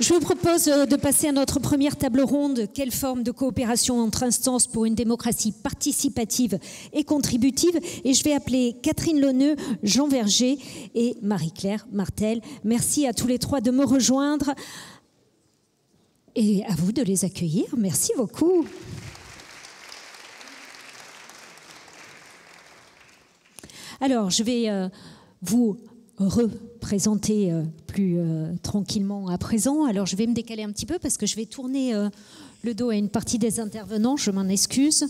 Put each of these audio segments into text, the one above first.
Je vous propose de passer à notre première table ronde. Quelle forme de coopération entre instances pour une démocratie participative et contributive? Et je vais appeler Catherine Lenneux, Jean Verger et Marie-Claire Martel. Merci à tous les trois de me rejoindre et à vous de les accueillir. Merci beaucoup. Alors, je vais vous représenter plus tranquillement à présent. Alors, je vais me décaler un petit peu parce que je vais tourner le dos à une partie des intervenants. Je m'en excuse.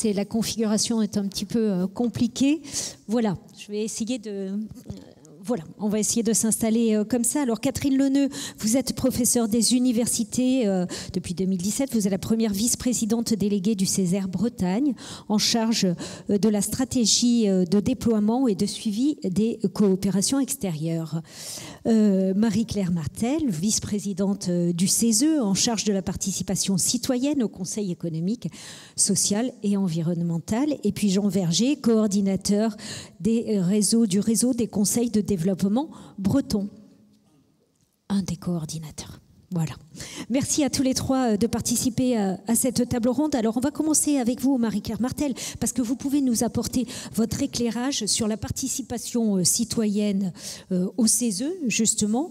La configuration est un petit peu compliquée. Voilà, je vais essayer de... Voilà, on va essayer de s'installer comme ça. Alors, Catherine Lenneux, vous êtes professeure des universités depuis 2017. Vous êtes la première vice-présidente déléguée du Césaire Bretagne, en charge de la stratégie de déploiement et de suivi des coopérations extérieures. Marie-Claire Martel, vice-présidente du CESE, en charge de la participation citoyenne au Conseil économique, social et environnemental. Et puis Jean Verger, coordinateur du réseau des conseils de développement breton. Un des coordinateurs. Voilà. Merci à tous les trois de participer à cette table ronde. Alors, on va commencer avec vous, Marie-Claire Martel, parce que vous pouvez nous apporter votre éclairage sur la participation citoyenne au CESE, justement,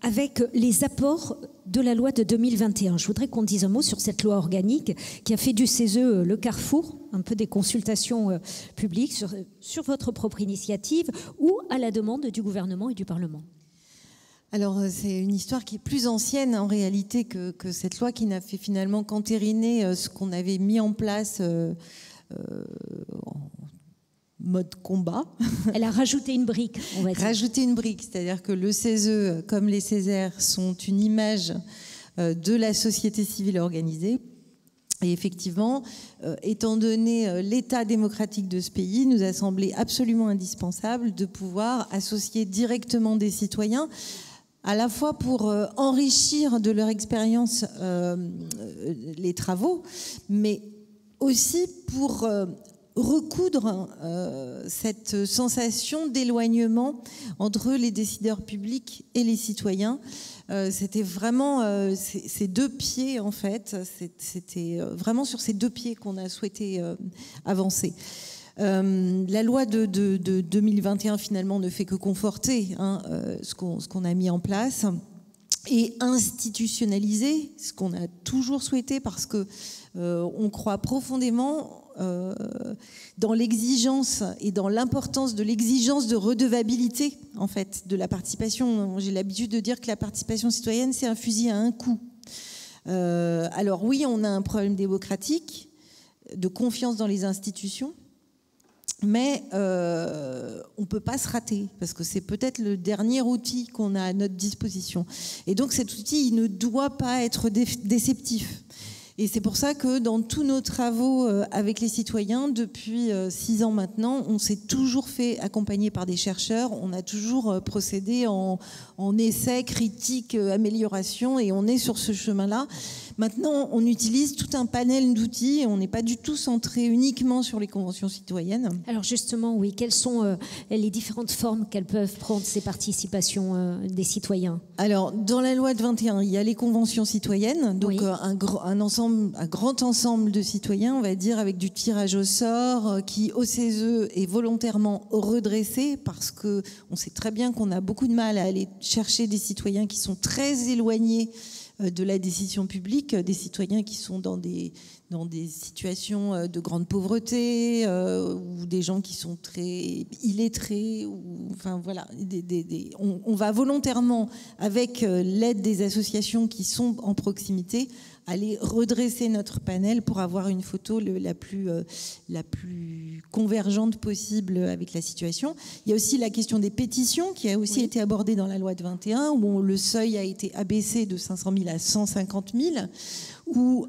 avec les apports de la loi de 2021. Je voudrais qu'on dise un mot sur cette loi organique qui a fait du CESE le carrefour, un peu des consultations publiques sur votre propre initiative ou à la demande du gouvernement et du Parlement. Alors, c'est une histoire qui est plus ancienne en réalité que cette loi, qui n'a fait finalement qu'entériner ce qu'on avait mis en place en mode combat. Elle a rajouté une brique, on va dire. Rajouté une brique, c'est-à-dire que le CESE, comme les Césaires, sont une image de la société civile organisée. Et effectivement, étant donné l'état démocratique de ce pays, il nous a semblé absolument indispensable de pouvoir associer directement des citoyens, à la fois pour enrichir de leur expérience les travaux, mais aussi pour recoudre cette sensation d'éloignement entre les décideurs publics et les citoyens. C'était vraiment ces deux pieds, en fait. C'était vraiment sur ces deux pieds qu'on a souhaité avancer. La loi de 2021, finalement, ne fait que conforter ce qu'on a mis en place et institutionnaliser ce qu'on a toujours souhaité, parce que on croit profondément dans l'exigence et dans l'importance de l'exigence de redevabilité, en fait, de la participation. J'ai l'habitude de dire que la participation citoyenne, c'est un fusil à un coup. Alors oui, on a un problème démocratique, de confiance dans les institutions, mais on ne peut pas se rater, parce que c'est peut-être le dernier outil qu'on a à notre disposition. Et donc cet outil, il ne doit pas être déceptif. Et c'est pour ça que dans tous nos travaux avec les citoyens, depuis 6 ans maintenant, on s'est toujours fait accompagner par des chercheurs, on a toujours procédé en essais, critiques, améliorations, et on est sur ce chemin-là. Maintenant, on utilise tout un panel d'outils et on n'est pas du tout centré uniquement sur les conventions citoyennes. Alors justement, oui, quelles sont les différentes formes qu'elles peuvent prendre, ces participations des citoyens? Alors, dans la loi de 21, il y a les conventions citoyennes, donc oui, un grand ensemble de citoyens, on va dire, avec du tirage au sort, qui au CESE est volontairement redressé, parce qu'on sait très bien qu'on a beaucoup de mal à aller chercher des citoyens qui sont très éloignés de la décision publique, des citoyens qui sont dans des situations de grande pauvreté, ou des gens qui sont très illettrés, ou, enfin voilà, on va volontairement, avec l'aide des associations qui sont en proximité, aller redresser notre panel pour avoir une photo la plus convergente possible avec la situation. Il y a aussi la question des pétitions qui a aussi été abordée dans la loi de 21, où le seuil a été abaissé de 500 000 à 150 000, où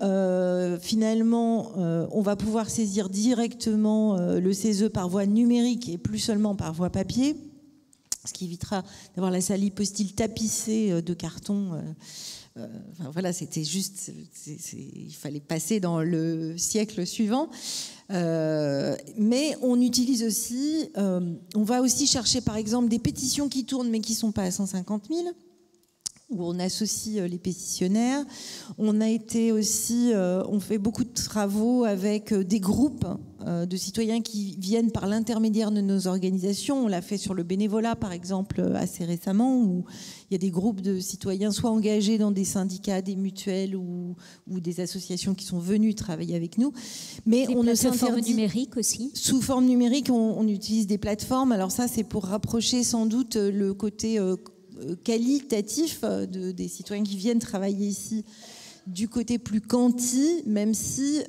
finalement on va pouvoir saisir directement le CESE par voie numérique et plus seulement par voie papier, ce qui évitera d'avoir la salipostyle tapissée de carton. Enfin, voilà, c'était juste, il fallait passer dans le siècle suivant. Mais on utilise aussi, on va aussi chercher par exemple des pétitions qui tournent mais qui ne sont pas à 150 000. où on associe les pétitionnaires. On a été aussi, on fait beaucoup de travaux avec des groupes de citoyens qui viennent par l'intermédiaire de nos organisations. On l'a fait sur le bénévolat, par exemple, assez récemment, où il y a des groupes de citoyens soit engagés dans des syndicats, des mutuelles ou des associations qui sont venus travailler avec nous. Mais on ne s'interdit... Sous forme numérique aussi. Sous forme numérique, on utilise des plateformes. Alors ça, c'est pour rapprocher sans doute le côté qualitatif des citoyens qui viennent travailler ici du côté plus quanti, même si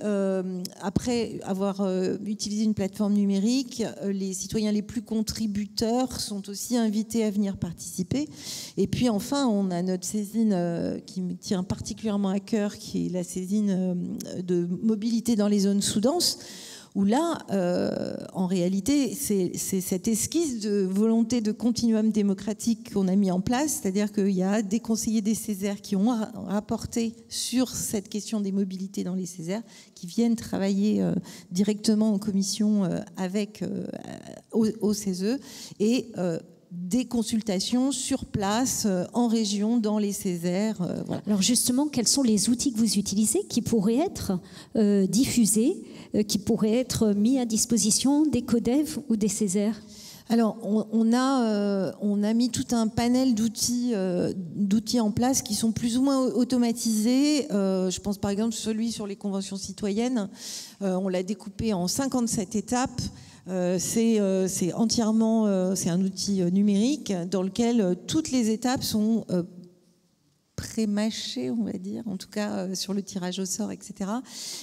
après avoir utilisé une plateforme numérique, les citoyens les plus contributeurs sont aussi invités à venir participer. Et puis enfin, on a notre saisine qui me tient particulièrement à cœur, qui est la saisine de mobilité dans les zones sous-denses, où là, en réalité, c'est cette esquisse de volonté de continuum démocratique qu'on a mis en place, c'est-à-dire qu'il y a des conseillers des Césaires qui ont rapporté sur cette question des mobilités dans les Césaires, qui viennent travailler directement en commission avec au CESE, et des consultations sur place, en région, dans les Césaires. Voilà. Alors justement, quels sont les outils que vous utilisez qui pourraient être diffusés, qui pourraient être mis à disposition des CODEV ou des Césaires ? Alors, on a mis tout un panel d'outils en place qui sont plus ou moins automatisés. Je pense par exemple celui sur les conventions citoyennes. On l'a découpé en 57 étapes. C'est entièrement, c'est un outil numérique dans lequel toutes les étapes sont pré-mâchées, on va dire, en tout cas sur le tirage au sort, etc.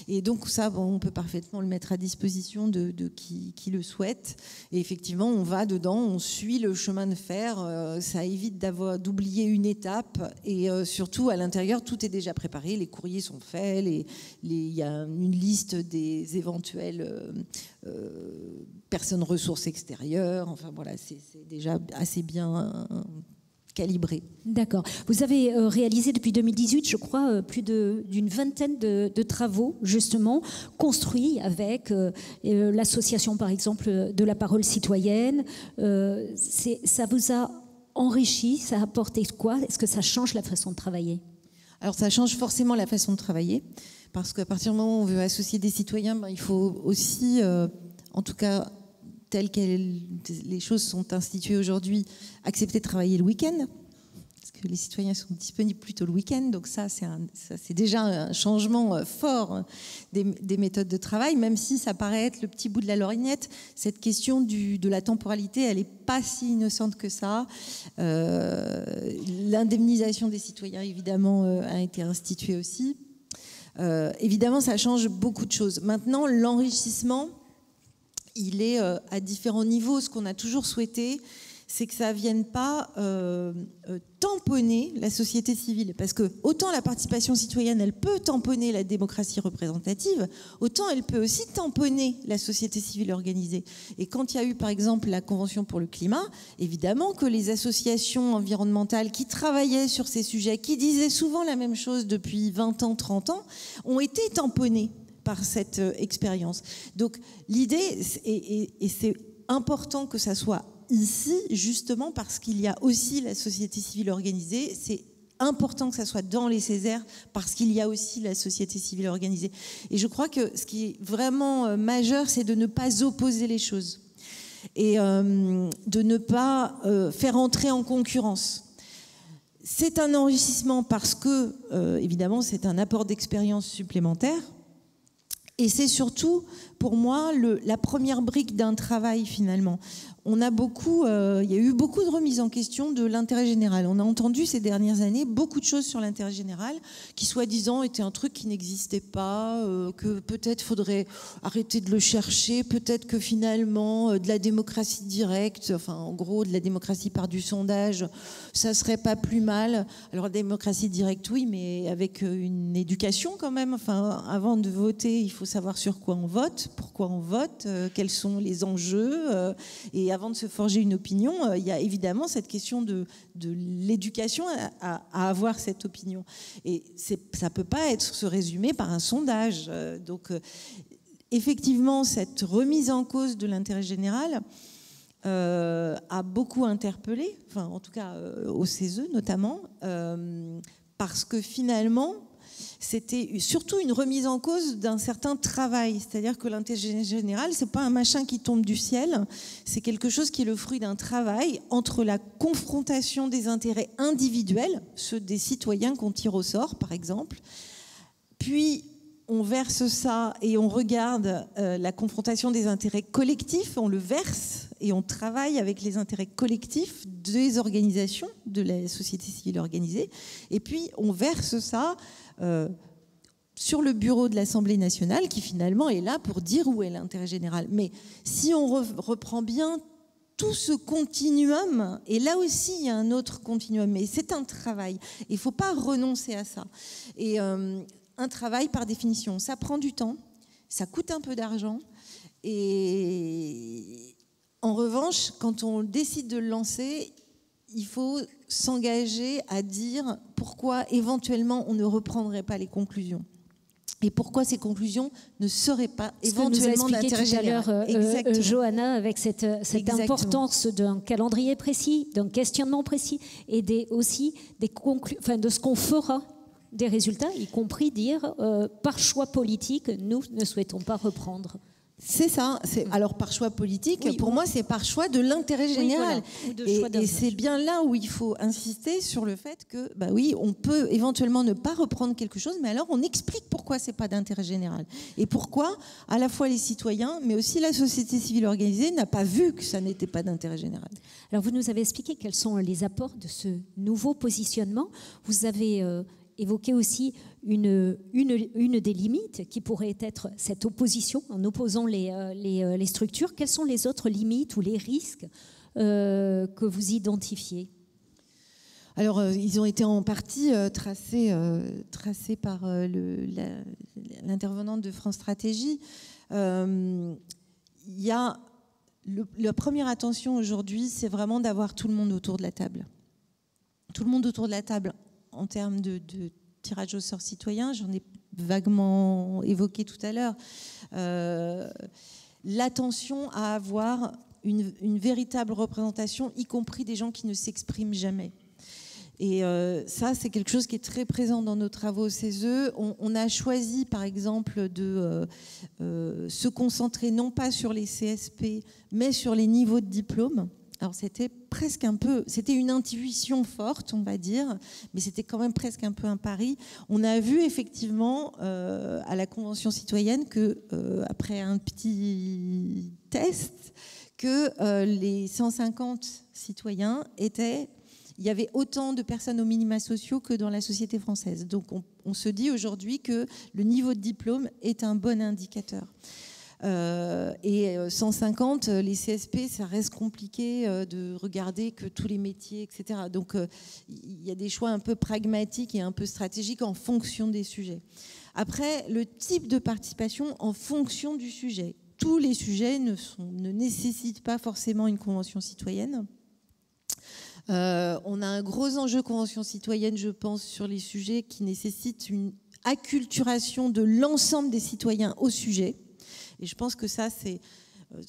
Et donc ça, bon, on peut parfaitement le mettre à disposition de qui le souhaite. Et effectivement, on va dedans, on suit le chemin de fer. Ça évite d'oublier une étape. Et surtout, à l'intérieur, tout est déjà préparé. Les courriers sont faits. Il y a une liste des éventuelles personnes ressources extérieures. Enfin voilà, c'est déjà assez bien calibré. D'accord. Vous avez réalisé depuis 2018, je crois, plus d'une vingtaine de travaux, justement, construits avec l'association, par exemple, de la parole citoyenne. Ça vous a enrichi, ça a apporté quoi ? Est-ce que ça change la façon de travailler ? Alors, ça change forcément la façon de travailler, parce qu'à partir du moment où on veut associer des citoyens, il faut aussi, en tout cas, telles que les choses sont instituées aujourd'hui, accepter de travailler le week-end, parce que les citoyens sont disponibles plutôt le week-end, donc ça c'est déjà un changement fort des méthodes de travail, même si ça paraît être le petit bout de la lorgnette. Cette question de la temporalité, elle n'est pas si innocente que ça. L'indemnisation des citoyens, évidemment, a été instituée aussi. Évidemment, ça change beaucoup de choses. Maintenant, l'enrichissement, il est à différents niveaux. Ce qu'on a toujours souhaité, c'est que ça ne vienne pas tamponner la société civile. Parce que autant la participation citoyenne, elle peut tamponner la démocratie représentative, autant elle peut aussi tamponner la société civile organisée. Et quand il y a eu, par exemple, la Convention pour le climat, évidemment que les associations environnementales qui travaillaient sur ces sujets, qui disaient souvent la même chose depuis 20 ans, 30 ans, ont été tamponnées par cette expérience. Donc l'idée, et c'est important que ça soit ici, justement parce qu'il y a aussi la société civile organisée, c'est important que ça soit dans les Césaires parce qu'il y a aussi la société civile organisée. Et je crois que ce qui est vraiment majeur, c'est de ne pas opposer les choses et de ne pas faire entrer en concurrence. C'est un enrichissement parce que, évidemment, c'est un apport d'expérience supplémentaire. Et c'est surtout, pour moi, la première brique d'un travail, finalement. Il y a eu beaucoup de remises en question de l'intérêt général. On a entendu ces dernières années beaucoup de choses sur l'intérêt général qui, soi-disant, était un truc qui n'existait pas, que peut-être faudrait arrêter de le chercher, peut-être que finalement, de la démocratie directe, enfin, en gros, de la démocratie par du sondage, ça serait pas plus mal. Alors, la démocratie directe, oui, mais avec une éducation quand même. Enfin, avant de voter, il faut savoir sur quoi on vote, pourquoi on vote, quels sont les enjeux, et avant de se forger une opinion, il y a évidemment cette question de l'éducation à avoir cette opinion. Et ça ne peut pas se résumer par un sondage. Donc, effectivement, cette remise en cause de l'intérêt général, a beaucoup interpellé, enfin en tout cas au CESE notamment, parce que finalement c'était surtout une remise en cause d'un certain travail, c'est-à-dire que l'intérêt général, c'est pas un machin qui tombe du ciel, c'est quelque chose qui est le fruit d'un travail entre la confrontation des intérêts individuels, ceux des citoyens qu'on tire au sort par exemple, puis on verse ça et on regarde la confrontation des intérêts collectifs, on le verse et on travaille avec les intérêts collectifs des organisations, de la société civile organisée, et puis on verse ça sur le bureau de l'Assemblée nationale qui finalement est là pour dire où est l'intérêt général. Mais si on reprend bien tout ce continuum, et là aussi il y a un autre continuum, mais c'est un travail, il ne faut pas renoncer à ça. Et un travail, par définition, ça prend du temps, ça coûte un peu d'argent, et en revanche, quand on décide de le lancer, il faut s'engager à dire pourquoi éventuellement on ne reprendrait pas les conclusions. Et pourquoi ces conclusions ne seraient pas éventuellement d'intérêt général. Tout à l'heure, Johanna, avec cette importance d'un calendrier précis, d'un questionnement précis, et aussi de ce qu'on fera des résultats, y compris dire par choix politique, nous ne souhaitons pas reprendre. C'est ça. Alors par choix politique, pour moi, c'est par choix de l'intérêt général. Oui, voilà. Et c'est bien là où il faut insister sur le fait que, bah oui, on peut éventuellement ne pas reprendre quelque chose, mais alors on explique pourquoi c'est pas d'intérêt général et pourquoi à la fois les citoyens, mais aussi la société civile organisée n'a pas vu que ça n'était pas d'intérêt général. Alors vous nous avez expliqué quels sont les apports de ce nouveau positionnement. Vous avez évoquer aussi une des limites qui pourrait être cette opposition, en opposant les structures. Quelles sont les autres limites ou les risques que vous identifiez ? Alors, ils ont été en partie tracés par l'intervenante de France Stratégie. Il y a la première attention aujourd'hui, c'est vraiment d'avoir tout le monde autour de la table. Tout le monde autour de la table en termes de tirage au sort citoyen, j'en ai vaguement évoqué tout à l'heure, l'attention à avoir une véritable représentation, y compris des gens qui ne s'expriment jamais. Et ça, c'est quelque chose qui est très présent dans nos travaux au CESE. On a choisi, par exemple, de se concentrer non pas sur les CSP, mais sur les niveaux de diplôme. Alors c'était presque un peu, c'était une intuition forte, on va dire, mais c'était quand même presque un peu un pari. On a vu effectivement à la Convention citoyenne que, après un petit test, que les 150 citoyens il y avait autant de personnes aux minima sociaux que dans la société française. Donc on se dit aujourd'hui que le niveau de diplôme est un bon indicateur. Et 150, les CSP, ça reste compliqué de regarder que tous les métiers, etc. Donc il y a des choix un peu pragmatiques et un peu stratégiques en fonction des sujets. Après, le type de participation en fonction du sujet. Tous les sujets ne nécessitent pas forcément une convention citoyenne. On a un gros enjeu convention citoyenne, je pense, sur les sujets qui nécessitent une acculturation de l'ensemble des citoyens au sujet. Et je pense que ça, c'est...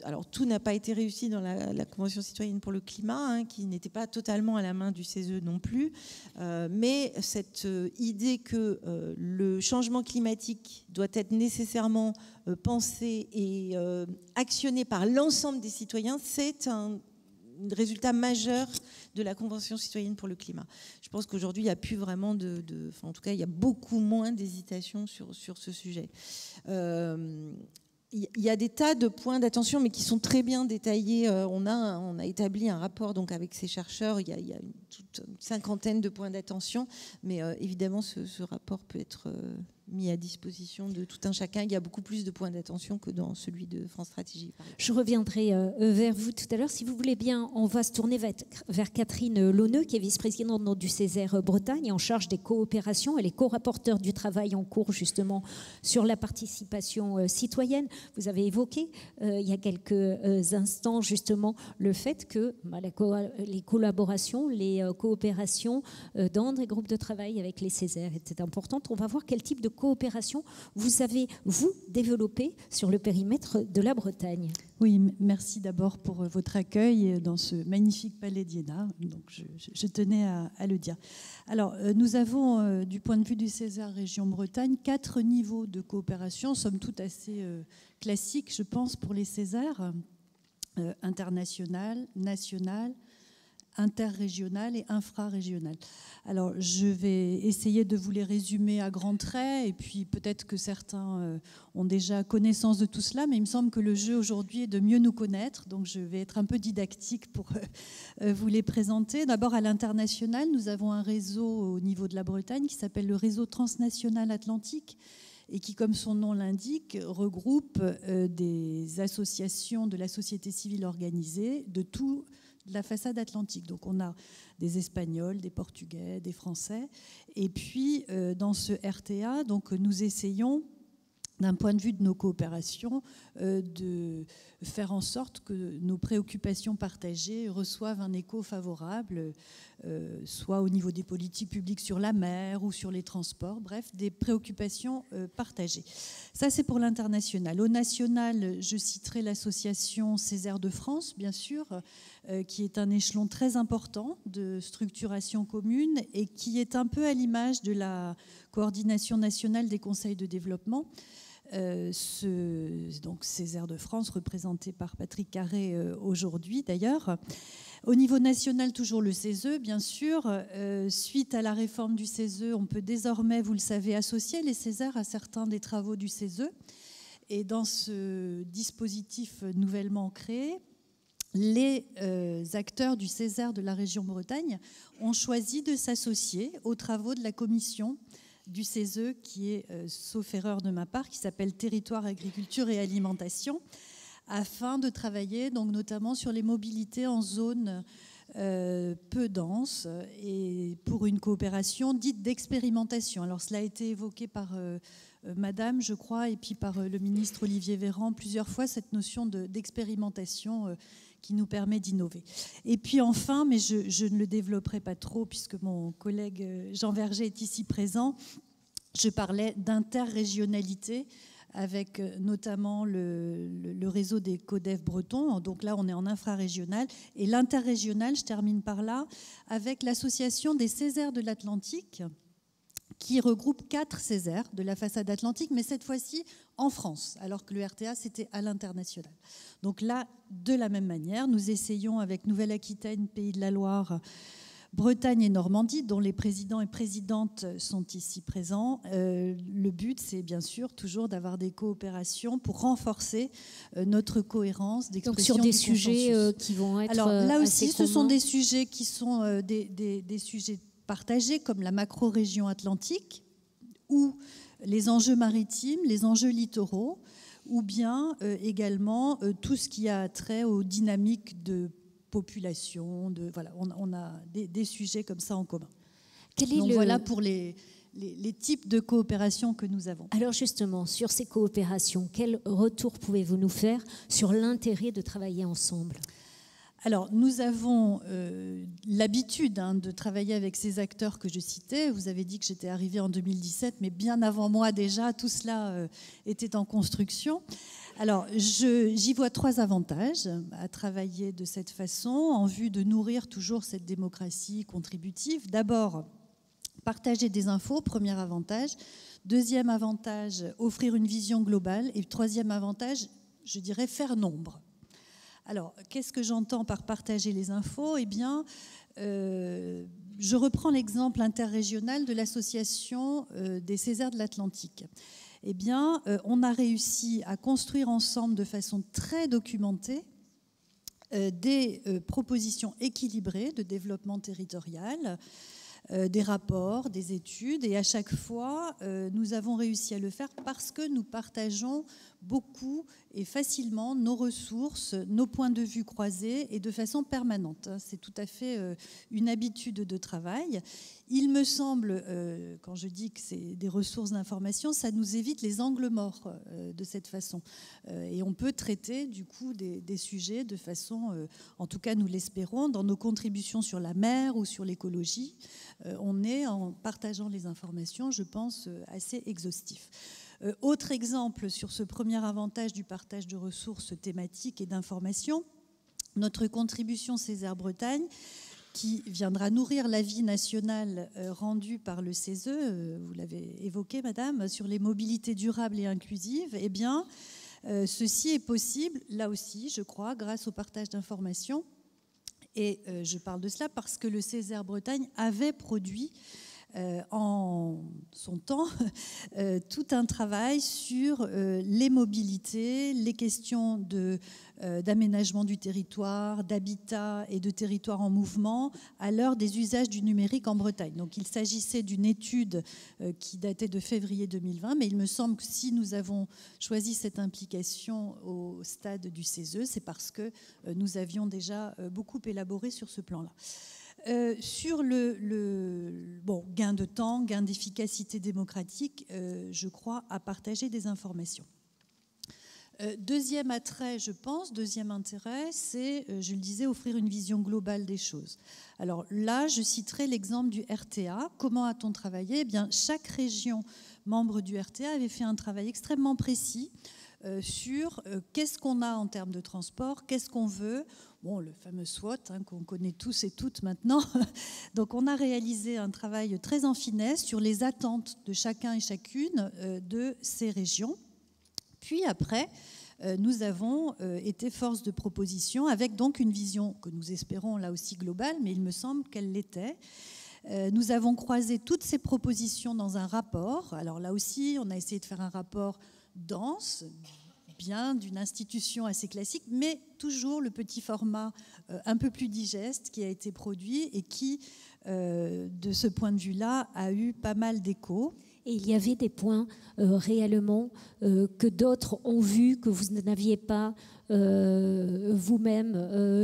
Alors, tout n'a pas été réussi dans la Convention citoyenne pour le climat, qui n'était pas totalement à la main du CESE non plus. Mais cette idée que le changement climatique doit être nécessairement pensé et actionné par l'ensemble des citoyens, c'est un résultat majeur de la Convention citoyenne pour le climat. Je pense qu'aujourd'hui, il n'y a plus vraiment enfin, en tout cas, il y a beaucoup moins d'hésitation sur ce sujet. Il y a des tas de points d'attention, mais qui sont très bien détaillés. On a établi un rapport donc, avec ces chercheurs. Il y a toute une cinquantaine de points d'attention. Mais évidemment, ce rapport peut être mis à disposition de tout un chacun. Il y a beaucoup plus de points d'attention que dans celui de France Stratégie. Je reviendrai vers vous tout à l'heure. Si vous voulez bien, on va se tourner vers Catherine Launeux, qui est vice-présidente du Césaire Bretagne, en charge des coopérations. Elle est co-rapporteure du travail en cours, justement, sur la participation citoyenne. Vous avez évoqué, il y a quelques instants, justement, le fait que les collaborations, les coopérations dans des groupes de travail avec les Césaires étaient importantes. On va voir quel type de coopération vous avez, vous, développé sur le périmètre de la Bretagne. Oui, merci d'abord pour votre accueil dans ce magnifique palais d'Iéna. Donc je tenais à le dire. Alors, nous avons, du point de vue du César Région Bretagne, 4 niveaux de coopération, somme toute assez classiques, je pense, pour les Césars, international, national, interrégional et infrarégional. Alors, je vais essayer de vous les résumer à grands traits, et puis peut-être que certains ont déjà connaissance de tout cela, mais il me semble que le jeu aujourd'hui est de mieux nous connaître, donc je vais être un peu didactique pour vous les présenter. D'abord, à l'international, nous avons un réseau au niveau de la Bretagne qui s'appelle le réseau transnational atlantique, et qui, comme son nom l'indique, regroupe des associations de la société civile organisée de tout la façade atlantique. Donc on a des Espagnols, des Portugais, des Français. Et puis dans ce RTA, donc, nous essayons, d'un point de vue de nos coopérations, de faire en sorte que nos préoccupations partagées reçoivent un écho favorable, soit au niveau des politiques publiques sur la mer ou sur les transports, bref, des préoccupations partagées. Ça, c'est pour l'international. Au national, je citerai l'association Césaire de France, bien sûr, qui est un échelon très important de structuration commune et qui est un peu à l'image de la coordination nationale des conseils de développement. Donc Césaire de France, représenté par Patrick Carré aujourd'hui d'ailleurs. Au niveau national, toujours le CESE, bien sûr. Suite à la réforme du CESE, on peut désormais, vous le savez, associer les Césaires à certains des travaux du CESE. Et dans ce dispositif nouvellement créé, les acteurs du Césaire de la région Bretagne ont choisi de s'associer aux travaux de la commission du CESE, qui est, sauf erreur de ma part, qui s'appelle Territoire, Agriculture et Alimentation, afin de travailler donc notamment sur les mobilités en zone peu dense et pour une coopération dite d'expérimentation. Alors cela a été évoqué par Madame, je crois, et puis par le ministre Olivier Véran plusieurs fois, cette notion d'expérimentation qui nous permet d'innover. Et puis enfin, mais je ne le développerai pas trop puisque mon collègue Jean Verger est ici présent, je parlais d'interrégionalité avec notamment le réseau des CODEF bretons. Donc là, on est en infrarégional. Et l'interrégional, je termine par là, avec l'association des Césaires de l'Atlantique, qui regroupe 4 Césaires de la façade atlantique, mais cette fois-ci en France, alors que le RTA, c'était à l'international. Donc là, de la même manière, nous essayons avec Nouvelle-Aquitaine, Pays de la Loire, Bretagne et Normandie, dont les présidents et présidentes sont ici présents. Le but, c'est bien sûr toujours d'avoir des coopérations pour renforcer notre cohérence d'expression. Donc sur des sujets qui vont être alors là aussi, assez ce sont communs. des sujets qui sont des sujets partagés, comme la macro-région atlantique, ou les enjeux maritimes, les enjeux littoraux, ou bien également tout ce qui a trait aux dynamiques de population. Voilà, on a des sujets comme ça en commun. Donc voilà pour les types de coopération que nous avons. Alors justement, sur ces coopérations, quel retour pouvez-vous nous faire sur l'intérêt de travailler ensemble ? Alors, nous avons l'habitude de travailler avec ces acteurs que je citais. Vous avez dit que j'étais arrivée en 2017, mais bien avant moi déjà, tout cela était en construction. Alors, j'y vois 3 avantages à travailler de cette façon, en vue de nourrir toujours cette démocratie contributive. D'abord, partager des infos, premier avantage. Deuxième avantage, offrir une vision globale. Et troisième avantage, je dirais, faire nombre. Alors, qu'est-ce que j'entends par partager les infos ? Eh bien, je reprends l'exemple interrégional de l'association des Césaires de l'Atlantique. Eh bien, on a réussi à construire ensemble de façon très documentée des propositions équilibrées de développement territorial, des rapports, des études, et à chaque fois, nous avons réussi à le faire parce que nous partageons beaucoup et facilement nos ressources, nos points de vue croisés et de façon permanente. C'est tout à fait une habitude de travail. Il me semble, quand je dis que c'est des ressources d'information, ça nous évite les angles morts de cette façon. Et on peut traiter du coup des sujets de façon, en tout cas nous l'espérons, dans nos contributions sur la mer ou sur l'écologie. On est, en partageant les informations, je pense, assez exhaustif. Autre exemple sur ce premier avantage du partage de ressources thématiques et d'informations, notre contribution Césaire Bretagne, qui viendra nourrir l'avis national rendu par le CESE, vous l'avez évoqué, madame, sur les mobilités durables et inclusives, eh bien, ceci est possible, là aussi, je crois, grâce au partage d'informations. Et je parle de cela parce que le Césaire Bretagne avait produit en son temps tout un travail sur les mobilités, les questions d'aménagement du territoire, d'habitat et de territoire en mouvement à l'heure des usages du numérique en Bretagne. Donc il s'agissait d'une étude qui datait de février 2020, mais il me semble que si nous avons choisi cette implication au stade du CESE, c'est parce que nous avions déjà beaucoup élaboré sur ce plan-là. Sur le gain de temps, gain d'efficacité démocratique, je crois à partager des informations. Deuxième attrait, je pense, deuxième intérêt, c'est, je le disais, offrir une vision globale des choses. Alors là, je citerai l'exemple du RTA. Comment a-t-on travaillé ? Eh bien, chaque région membre du RTA avait fait un travail extrêmement précis sur qu'est-ce qu'on a en termes de transport, qu'est-ce qu'on veut. Bon, le fameux SWOT qu'on connaît tous et toutes maintenant. Donc on a réalisé un travail très en finesse sur les attentes de chacun et chacune de ces régions. Puis après, nous avons été force de proposition avec donc une vision que nous espérons là aussi globale, mais il me semble qu'elle l'était. Nous avons croisé toutes ces propositions dans un rapport. Alors là aussi, on a essayé de faire un rapport dense, bien d'une institution assez classique, mais toujours le petit format un peu plus digeste qui a été produit et qui, de ce point de vue-là, a eu pas mal d'écho. Et il y avait des points réellement que d'autres ont vus, que vous n'aviez pas vous-même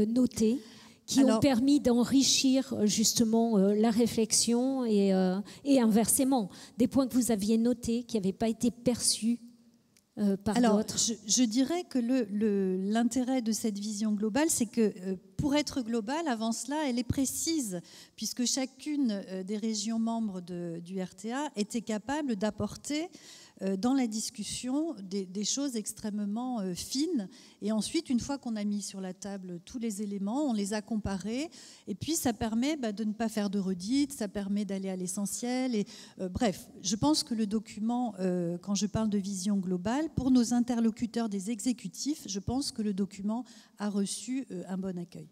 notés, qui ont permis d'enrichir justement la réflexion et inversement, des points que vous aviez notés, qui n'avaient pas été perçus par d'autres. Je dirais que l'intérêt de cette vision globale, c'est que pour être globale, avant cela, elle est précise, puisque chacune des régions membres du RTA était capable d'apporter dans la discussion des choses extrêmement fines. Et ensuite, une fois qu'on a mis sur la table tous les éléments, on les a comparés. Et puis, ça permet de ne pas faire de redites, ça permet d'aller à l'essentiel. Et bref, je pense que le document, quand je parle de vision globale, pour nos interlocuteurs des exécutifs, je pense que le document a reçu un bon accueil.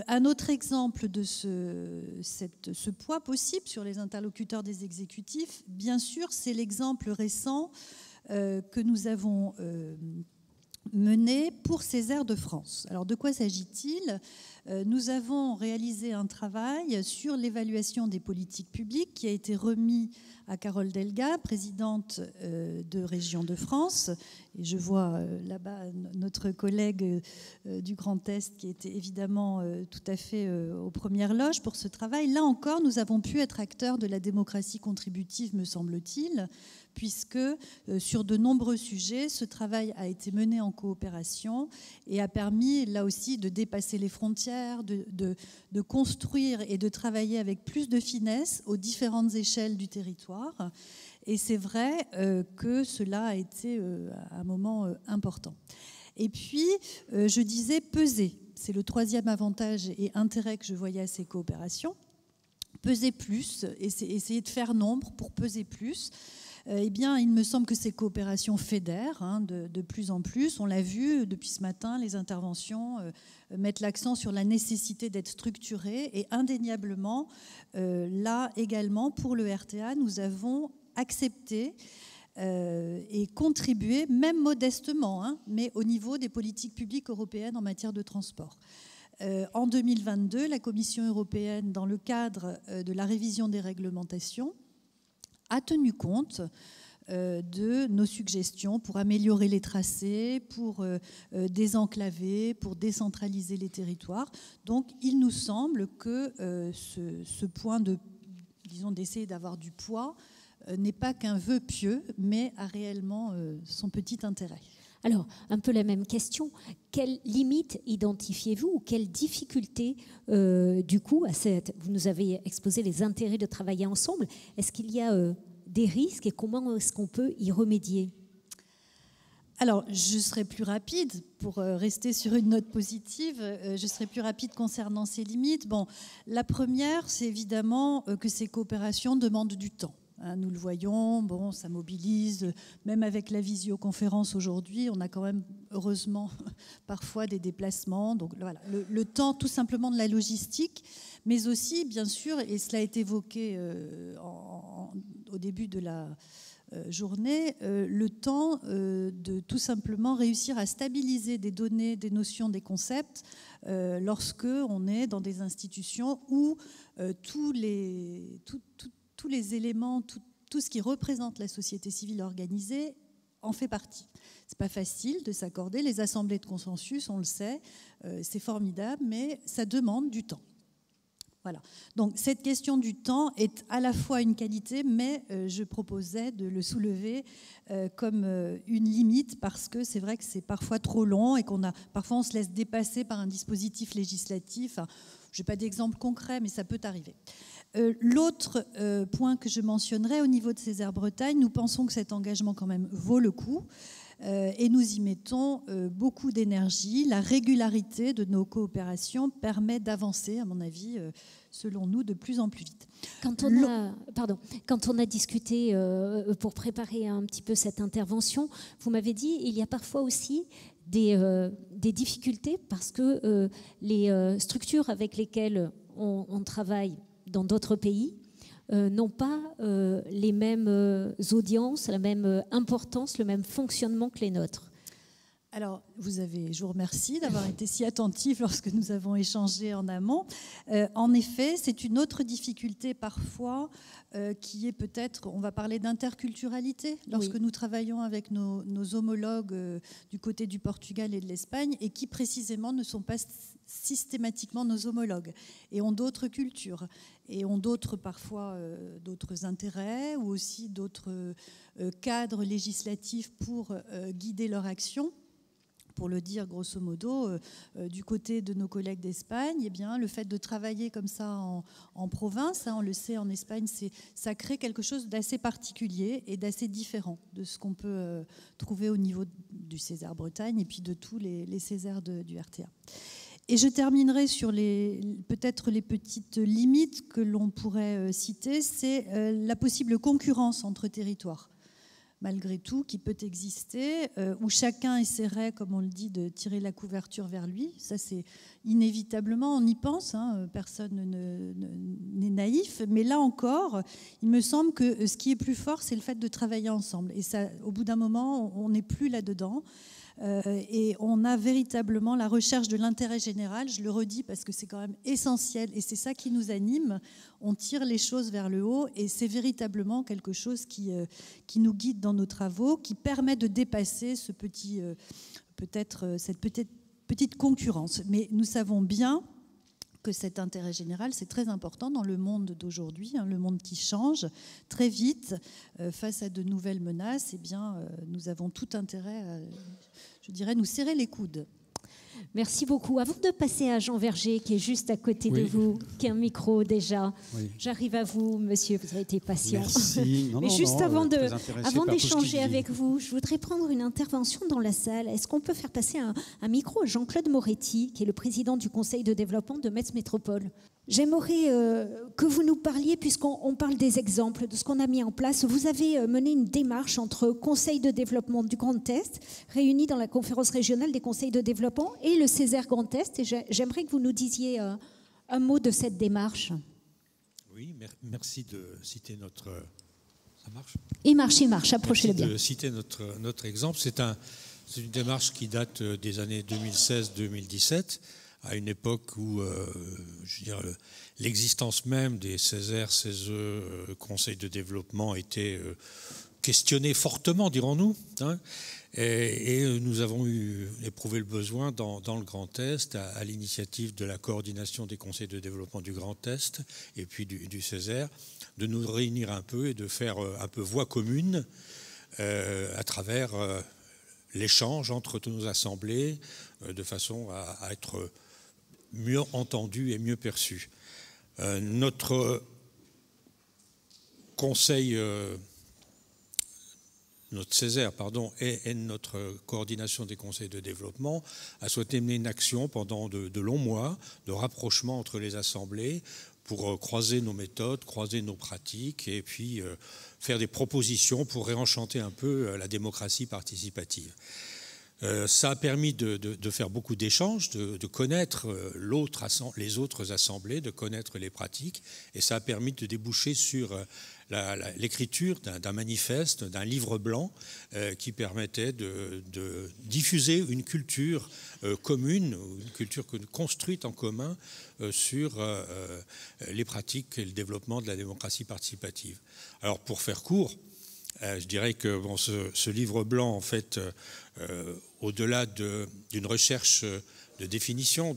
Un autre exemple de ce poids possible sur les interlocuteurs des exécutifs, bien sûr, c'est l'exemple récent que nous avons mené pour Césaire de France. Alors, de quoi s'agit-il ? Nous avons réalisé un travail sur l'évaluation des politiques publiques qui a été remis à Carole Delga, présidente de Région de France. Et je vois là-bas notre collègue du Grand Est qui était évidemment tout à fait aux premières loges pour ce travail. Là encore, nous avons pu être acteurs de la démocratie contributive, me semble-t-il, puisque sur de nombreux sujets, ce travail a été mené en coopération et a permis, là aussi, de dépasser les frontières, de construire et de travailler avec plus de finesse aux différentes échelles du territoire. Et c'est vrai que cela a été un moment important. Et puis, je disais peser. C'est le troisième avantage et intérêt que je voyais à ces coopérations. Peser plus, essayer de faire nombre pour peser plus. Eh bien, il me semble que ces coopérations fédèrent de plus en plus. On l'a vu depuis ce matin, les interventions mettent l'accent sur la nécessité d'être structurées. Et indéniablement, là également, pour le RTA, nous avons accepté et contribué, même modestement, mais au niveau des politiques publiques européennes en matière de transport. En 2022, la Commission européenne, dans le cadre de la révision des réglementations, a tenu compte de nos suggestions pour améliorer les tracés, pour désenclaver, pour décentraliser les territoires. Donc il nous semble que ce point d'essayer d'avoir du poids n'est pas qu'un vœu pieux, mais a réellement son petit intérêt. Alors, un peu la même question. Quelles limites identifiez-vous ou quelles difficultés, du coup, vous nous avez exposé les intérêts de travailler ensemble. Est-ce qu'il y a des risques et comment est-ce qu'on peut y remédier ? Alors, je serai plus rapide, pour rester sur une note positive, je serai plus rapide concernant ces limites. Bon, la première, c'est évidemment que ces coopérations demandent du temps. Nous le voyons, bon, ça mobilise, même avec la visioconférence aujourd'hui, on a quand même, heureusement, parfois des déplacements. Donc voilà, le temps tout simplement de la logistique, mais aussi, bien sûr, et cela a été évoqué au début de la journée, le temps de tout simplement réussir à stabiliser des données, des notions, des concepts, lorsque on est dans des institutions où tous les éléments, tout ce qui représente la société civile organisée en fait partie. C'est pas facile de s'accorder. Les assemblées de consensus, on le sait, c'est formidable, mais ça demande du temps. Voilà. Donc cette question du temps est à la fois une qualité, mais je proposais de le soulever comme une limite, parce que c'est vrai que c'est parfois trop long et parfois on se laisse dépasser par un dispositif législatif. Je n'ai pas d'exemple concret, mais ça peut arriver. L'autre point que je mentionnerai au niveau de Césaire-Bretagne, nous pensons que cet engagement quand même vaut le coup et nous y mettons beaucoup d'énergie. La régularité de nos coopérations permet d'avancer, à mon avis, selon nous, de plus en plus vite. Quand on a discuté pour préparer un petit peu cette intervention, vous m'avez dit il y a parfois aussi des difficultés parce que les structures avec lesquelles on travaille dans d'autres pays n'ont pas les mêmes audiences, la même importance, le même fonctionnement que les nôtres. Alors, je vous remercie d'avoir été si attentif lorsque nous avons échangé en amont. En effet, c'est une autre difficulté parfois qui est peut-être, on va parler d'interculturalité, lorsque nous travaillons avec nos homologues du côté du Portugal et de l'Espagne, et qui précisément ne sont pas systématiquement nos homologues, et ont d'autres cultures, et ont parfois d'autres intérêts, ou aussi d'autres cadres législatifs pour guider leur action. Pour le dire grosso modo, du côté de nos collègues d'Espagne, eh bien, le fait de travailler comme ça en province, on le sait, en Espagne, ça crée quelque chose d'assez particulier et d'assez différent de ce qu'on peut trouver au niveau du Césaire-Bretagne et puis de tous les Césaires du RTA. Et je terminerai sur peut-être les petites limites que l'on pourrait citer, c'est la possible concurrence entre territoires, malgré tout, qui peut exister, où chacun essaierait, comme on le dit, de tirer la couverture vers lui. Ça, c'est inévitablement, on y pense, personne n'est naïf, mais là encore, il me semble que ce qui est plus fort, c'est le fait de travailler ensemble. Et ça, au bout d'un moment, on n'est plus là-dedans. Et on a véritablement la recherche de l'intérêt général, je le redis parce que c'est quand même essentiel et c'est ça qui nous anime. On tire les choses vers le haut et c'est véritablement quelque chose qui nous guide dans nos travaux, qui permet de dépasser cette petite concurrence. Mais nous savons bien que cet intérêt général, c'est très important dans le monde d'aujourd'hui, le monde qui change très vite face à de nouvelles menaces. Eh bien, nous avons tout intérêt à, je dirais, nous serrer les coudes. Merci beaucoup. Avant de passer à Jean Verger, qui est juste à côté de vous, qui a un micro déjà, j'arrive à vous, monsieur, vous avez été patient. Merci. Mais juste avant d'échanger avec vous, je voudrais prendre une intervention dans la salle. Est-ce qu'on peut faire passer un micro à Jean-Claude Moretti, qui est le président du Conseil de développement de Metz Métropole? J'aimerais que vous nous parliez, puisqu'on parle des exemples, de ce qu'on a mis en place. Vous avez mené une démarche entre Conseil de développement du Grand Est, réunis dans la conférence régionale des conseils de développement, et le Césaire Grand Est. Et j'aimerais que vous nous disiez un mot de cette démarche. Oui, merci de citer notre... Ça marche ? Il marche, approchez-le bien. De citer notre exemple. C'est une démarche qui date des années 2016-2017, à une époque où l'existence même des Césaires, CESE, conseils de développement était questionné fortement, dirons-nous, hein, et nous avons éprouvé le besoin dans le Grand Est, à l'initiative de la coordination des conseils de développement du Grand Est et puis du Césaire, de nous réunir un peu et de faire un peu voix commune à travers l'échange entre toutes nos assemblées, de façon à être mieux entendus et mieux perçus. Notre conseil, notre Césaire, pardon, et notre coordination des conseils de développement a souhaité mener une action pendant de longs mois de rapprochement entre les assemblées pour croiser nos méthodes, croiser nos pratiques et puis faire des propositions pour réenchanter un peu la démocratie participative. Ça a permis de faire beaucoup d'échanges, de connaître les autres assemblées, de connaître les pratiques, et ça a permis de déboucher sur l'écriture d'un manifeste, d'un livre blanc qui permettait de diffuser une culture commune, une culture construite en commun sur les pratiques et le développement de la démocratie participative. Alors pour faire court, je dirais que ce livre blanc, en fait, au-delà d'une recherche de définition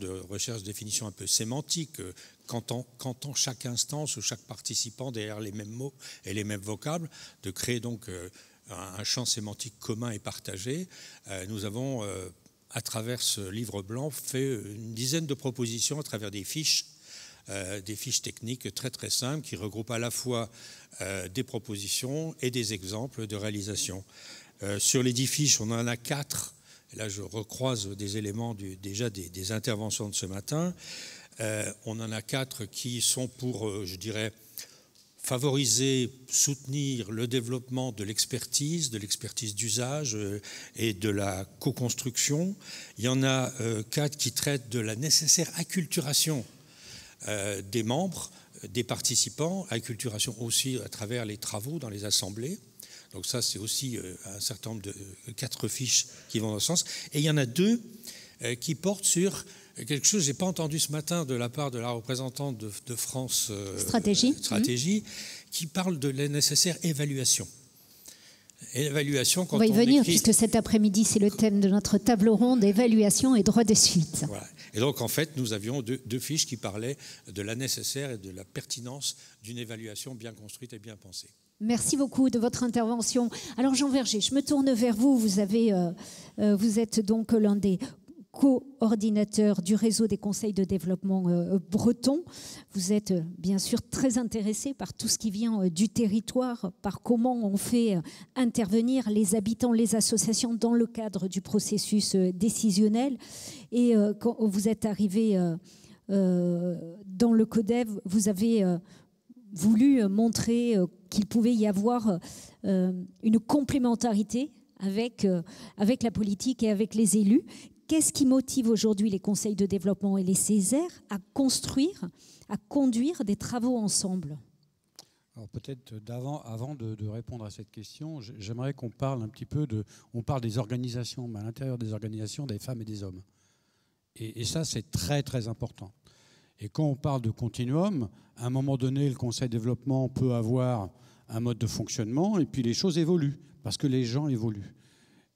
un peu sémantique, qu'entend chaque instance ou chaque participant derrière les mêmes mots et les mêmes vocables, de créer donc un champ sémantique commun et partagé, nous avons, à travers ce livre blanc, fait une dizaine de propositions à travers des fiches techniques très très simples qui regroupent à la fois des propositions et des exemples de réalisation. Sur les 10 fiches, on en a 4. Et là, je recroise des éléments déjà des interventions de ce matin. On en a 4 qui sont pour, je dirais, favoriser, soutenir le développement de l'expertise d'usage et de la co-construction. Il y en a 4 qui traitent de la nécessaire acculturation des membres, des participants, acculturation aussi à travers les travaux dans les assemblées. Donc ça, c'est aussi un certain nombre de 4 fiches qui vont dans ce sens. Et il y en a 2 qui portent sur quelque chose que je n'ai pas entendu ce matin de la part de la représentante de France Stratégie, qui parle de la nécessaire évaluation. Évaluation quand on va y venir, puisque cet après-midi, c'est le thème de notre table ronde, évaluation et droit de suite. Voilà. Et donc, en fait, nous avions 2 fiches qui parlaient de la nécessaire et de la pertinence d'une évaluation bien construite et bien pensée. Merci beaucoup de votre intervention. Alors, Jean Verger, je me tourne vers vous. Vous êtes donc l'un des coordinateur du réseau des conseils de développement breton. Vous êtes bien sûr très intéressé par tout ce qui vient du territoire, par comment on fait intervenir les habitants, les associations dans le cadre du processus décisionnel. Et quand vous êtes arrivé dans le CODEV, vous avez voulu montrer qu'il pouvait y avoir une complémentarité avec la politique et avec les élus. Qu'est-ce qui motive aujourd'hui les conseils de développement et les Césaires à construire, à conduire des travaux ensemble ? Alors peut-être avant de répondre à cette question, j'aimerais qu'on parle un petit peu on parle des organisations, mais à l'intérieur des organisations, des femmes et des hommes. Et ça, c'est très très important. Et quand on parle de continuum, à un moment donné, le conseil de développement peut avoir un mode de fonctionnement et puis les choses évoluent, parce que les gens évoluent.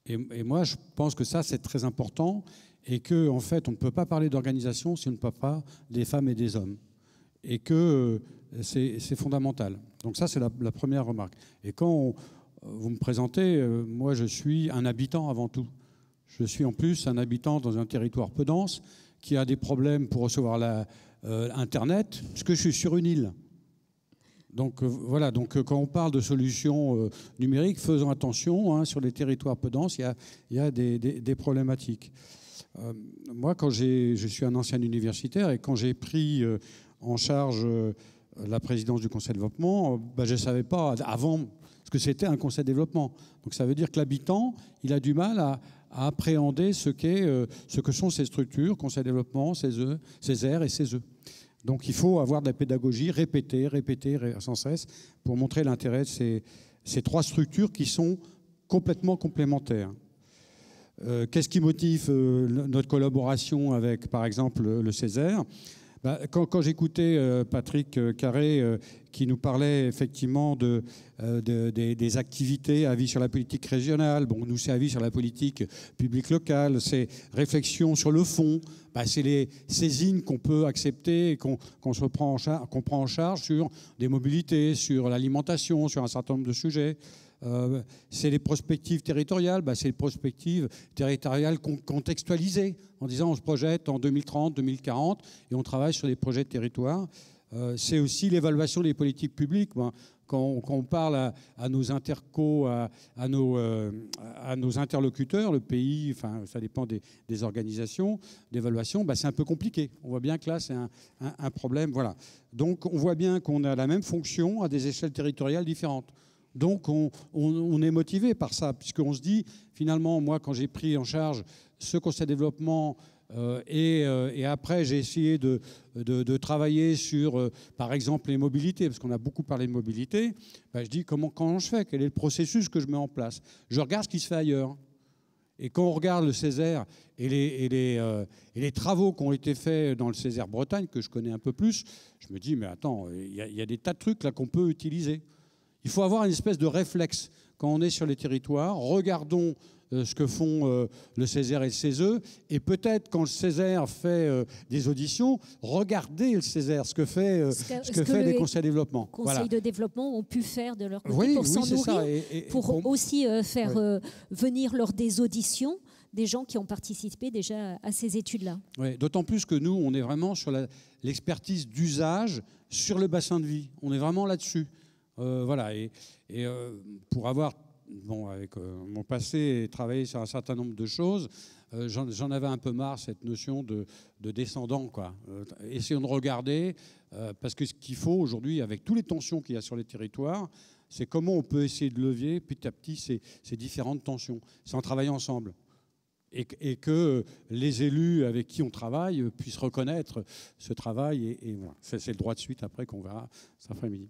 Et moi, je pense que ça, c'est très important et qu'en fait, on ne peut pas parler d'organisation si on ne parle pas des femmes et des hommes. Et que c'est fondamental. Donc ça, c'est la première remarque. Et quand vous me présentez, moi, je suis un habitant avant tout. Je suis en plus un habitant dans un territoire peu dense qui a des problèmes pour recevoir Internet, puisque je suis sur une île. Donc voilà, donc quand on parle de solutions numériques, faisons attention, sur les territoires peu denses, il y a des problématiques. Moi, je suis un ancien universitaire et quand j'ai pris en charge la présidence du conseil de développement, je ne savais pas avant ce que c'était un conseil de développement. Donc ça veut dire que l'habitant, il a du mal à appréhender ce que sont ces structures, conseil de développement, Césaire et CESE. Donc il faut avoir de la pédagogie, répéter sans cesse pour montrer l'intérêt de ces 3 structures qui sont complètement complémentaires. Qu'est-ce qui motive notre collaboration avec, par exemple, le Césaire ? Quand j'écoutais Patrick Carré qui nous parlait effectivement des activités, avis sur la politique régionale, bon, nous c'est avis sur la politique publique locale, c'est réflexion sur le fond, c'est les saisines qu'on peut accepter et qu'on prend en charge sur des mobilités, sur l'alimentation, sur un certain nombre de sujets. C'est les prospectives territoriales, c'est les prospectives territoriales contextualisées, en disant on se projette en 2030, 2040 et on travaille sur des projets de territoire. C'est aussi l'évaluation des politiques publiques. Quand on parle à nos intercos, à nos interlocuteurs, le pays, enfin ça dépend des organisations d'évaluation, c'est un peu compliqué. On voit bien que là c'est un problème. Voilà. Donc on voit bien qu'on a la même fonction à des échelles territoriales différentes. Donc on est motivé par ça, puisqu'on se dit, finalement, moi, quand j'ai pris en charge ce conseil de développement, et après j'ai essayé de travailler sur, par exemple, les mobilités, parce qu'on a beaucoup parlé de mobilité, je dis, comment je fais ? Quel est le processus que je mets en place ? Je regarde ce qui se fait ailleurs. Et quand on regarde le Césaire et les travaux qui ont été faits dans le Césaire Bretagne, que je connais un peu plus, je me dis, mais attends, il y a des tas de trucs là qu'on peut utiliser. Il faut avoir une espèce de réflexe quand on est sur les territoires. Regardons ce que font le Césaire et le CESE. Et peut-être quand le Césaire fait des auditions, regardez le Césaire, ce que fait les conseils de développement. Les conseils de développement ont pu faire de leur côté pour s'en nourrir, pour aussi faire venir lors des auditions des gens qui ont participé déjà à ces études-là. Oui, d'autant plus que nous, on est vraiment sur l'expertise d'usage sur le bassin de vie. On est vraiment là-dessus. Voilà, et pour avoir, avec mon passé, travaillé sur un certain nombre de choses, j'en avais un peu marre, cette notion de descendant, quoi. Essayons de regarder, parce que ce qu'il faut aujourd'hui, avec toutes les tensions qu'il y a sur les territoires, c'est comment on peut essayer de lever petit à petit ces différentes tensions. C'est en travaillant ensemble. Et que les élus avec qui on travaille puissent reconnaître ce travail. Et voilà. C'est le droit de suite après qu'on verra cet après-midi.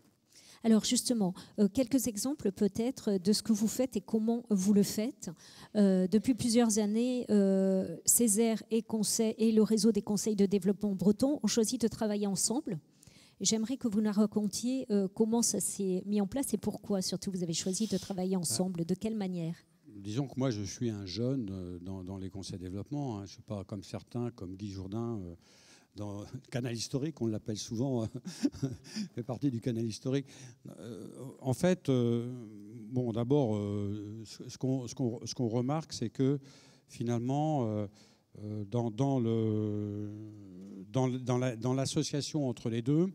Alors justement, quelques exemples peut-être de ce que vous faites et comment vous le faites. Depuis plusieurs années, Césaire et le réseau des conseils de développement bretons ont choisi de travailler ensemble. J'aimerais que vous nous racontiez comment ça s'est mis en place et pourquoi surtout vous avez choisi de travailler ensemble, de quelle manière. Disons que moi je suis un jeune dans les conseils de développement, je ne suis pas comme certains, comme Guy Jourdain, dans le canal historique, on l'appelle souvent, fait partie du canal historique. En fait, d'abord, ce qu'on remarque, c'est que finalement, dans l'association entre les deux,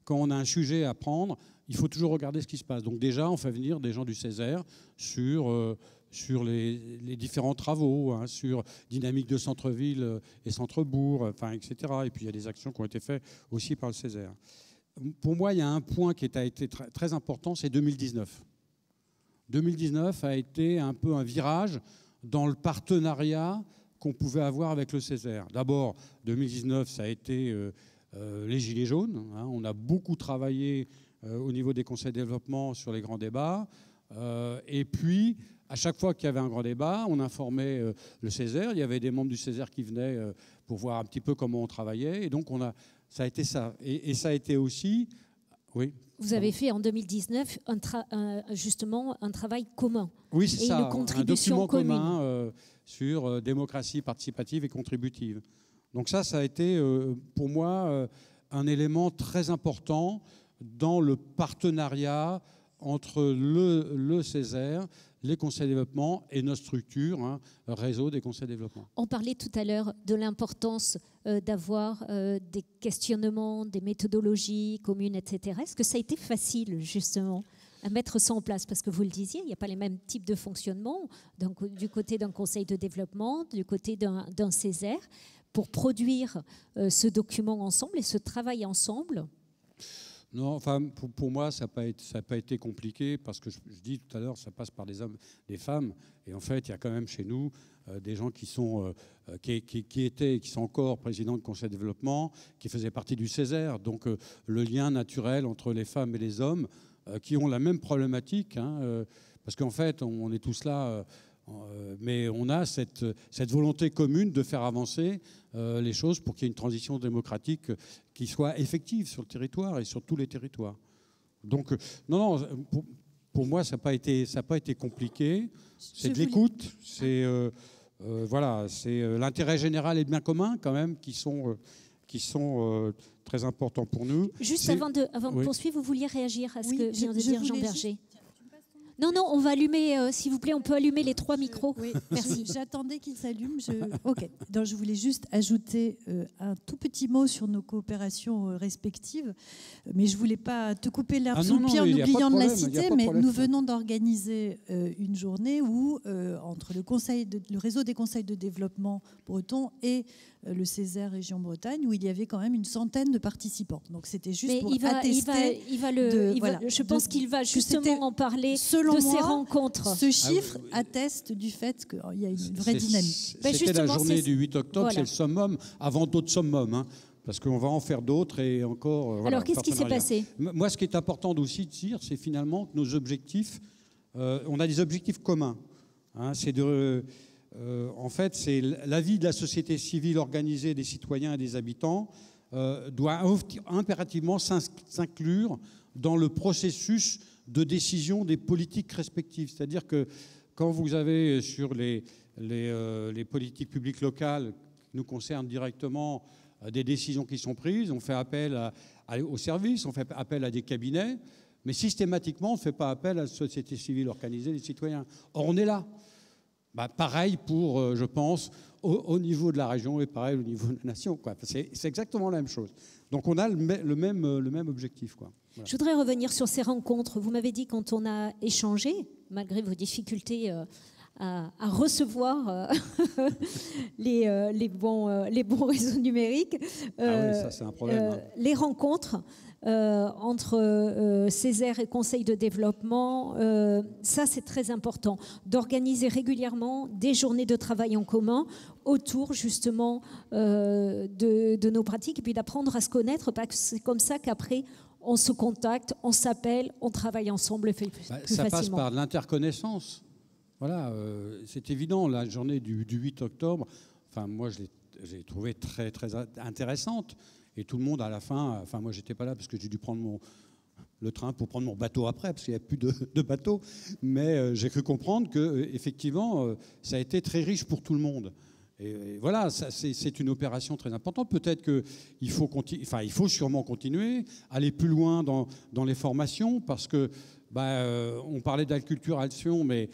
quand on a un sujet à prendre, il faut toujours regarder ce qui se passe. Donc déjà, on fait venir des gens du Césaire sur les différents travaux, sur dynamique de centre-ville et centre-bourg, etc. Et puis il y a des actions qui ont été faites aussi par le Césaire. Pour moi, il y a un point qui a été très important, c'est 2019. 2019 a été un peu un virage dans le partenariat qu'on pouvait avoir avec le Césaire. D'abord, 2019, ça a été les Gilets jaunes. On a beaucoup travaillé au niveau des conseils de développement sur les grands débats. Et puis, à chaque fois qu'il y avait un grand débat, on informait le Césaire. Il y avait des membres du Césaire qui venaient pour voir un petit peu comment on travaillait. Et donc, ça a été ça. Et ça a été aussi... Oui. Vous avez fait en 2019 justement un travail commun. Oui, c'est ça, un document commun sur démocratie participative et contributive. Donc ça a été pour moi un élément très important dans le partenariat entre le Césaire, les conseils de développement et notre structure, réseau des conseils de développement. On parlait tout à l'heure de l'importance d'avoir des questionnements, des méthodologies communes, etc. Est-ce que ça a été facile, justement, à mettre ça en place? Parce que vous le disiez, il n'y a pas les mêmes types de fonctionnement du côté d'un conseil de développement, du côté d'un Césaire, pour produire ce document ensemble et ce travail ensemble. Non, enfin, pour moi, ça n'a pas été compliqué parce que je dis tout à l'heure, ça passe par des hommes, des femmes. Et en fait, il y a quand même chez nous des gens qui sont qui sont encore présidents de conseil de développement, qui faisaient partie du Césaire. Donc, le lien naturel entre les femmes et les hommes qui ont la même problématique. Parce qu'en fait, on est tous là. Mais on a cette volonté commune de faire avancer les choses pour qu'il y ait une transition démocratique qui soit effective sur le territoire et sur tous les territoires. Donc, non, pour moi, ça n'a pas été compliqué. C'est de l'écoute, c'est l'intérêt général et le bien commun quand même qui sont très importants pour nous. Juste avant de poursuivre, vous vouliez réagir à ce que vient de dire Jean Berger? Non, on va allumer, s'il vous plaît, on peut allumer les 3 micros. Oui, merci. J'attendais qu'il s'allume. Ok. Donc, je voulais juste ajouter un tout petit mot sur nos coopérations respectives. Mais je ne voulais pas te couper l'herbe sous le pied en oubliant de la citer. Mais nous venons d'organiser une journée où, entre le réseau des conseils de développement breton et le Césaire Région Bretagne, où il y avait quand même une centaine de participants. Donc c'était juste pour attester. Je pense qu'il va justement en parler de ces rencontres. Ce chiffre atteste du fait qu'il y a une vraie dynamique. C'était la journée du 8 octobre, c'est le summum, avant d'autres summums. Hein, parce qu'on va en faire d'autres et encore... Alors, qu'est-ce qui s'est passé? Moi, ce qui est important aussi de dire, c'est finalement que nos objectifs, on a des objectifs communs. Hein, en fait, c'est la vie de la société civile organisée des citoyens et des habitants doit impérativement s'inclure dans le processus de décision des politiques respectives. C'est-à-dire que quand vous avez sur les politiques publiques locales qui nous concernent directement des décisions qui sont prises, on fait appel aux services, on fait appel à des cabinets, mais systématiquement, on ne fait pas appel à la société civile organisée des citoyens. Or, on est là. Pareil pour, je pense, au niveau de la région et pareil au niveau de la nation, quoi. C'est exactement la même chose. Donc on a le même objectif, quoi. Voilà. Je voudrais revenir sur ces rencontres. Vous m'avez dit quand on a échangé, malgré vos difficultés à recevoir les bons réseaux numériques, ça c'est un problème. Les rencontres entre Césaire et Conseil de développement, ça c'est très important, d'organiser régulièrement des journées de travail en commun autour justement de nos pratiques et puis d'apprendre à se connaître, parce que c'est comme ça qu'après on se contacte, on s'appelle, on travaille ensemble plus ça facilement. Passe par l'interconnaissance. Voilà, c'est évident, la journée du 8 octobre, enfin moi j'ai trouvé très, très intéressante. Et tout le monde, à la fin, enfin moi j'étais pas là parce que j'ai dû prendre le train pour prendre mon bateau après, parce qu'il n'y a plus de bateau. Mais j'ai cru comprendre que effectivement, ça a été très riche pour tout le monde. Et voilà, c'est une opération très importante. Peut-être qu'il faut il faut sûrement continuer, aller plus loin dans les formations, parce que on parlait d'acculturation, mais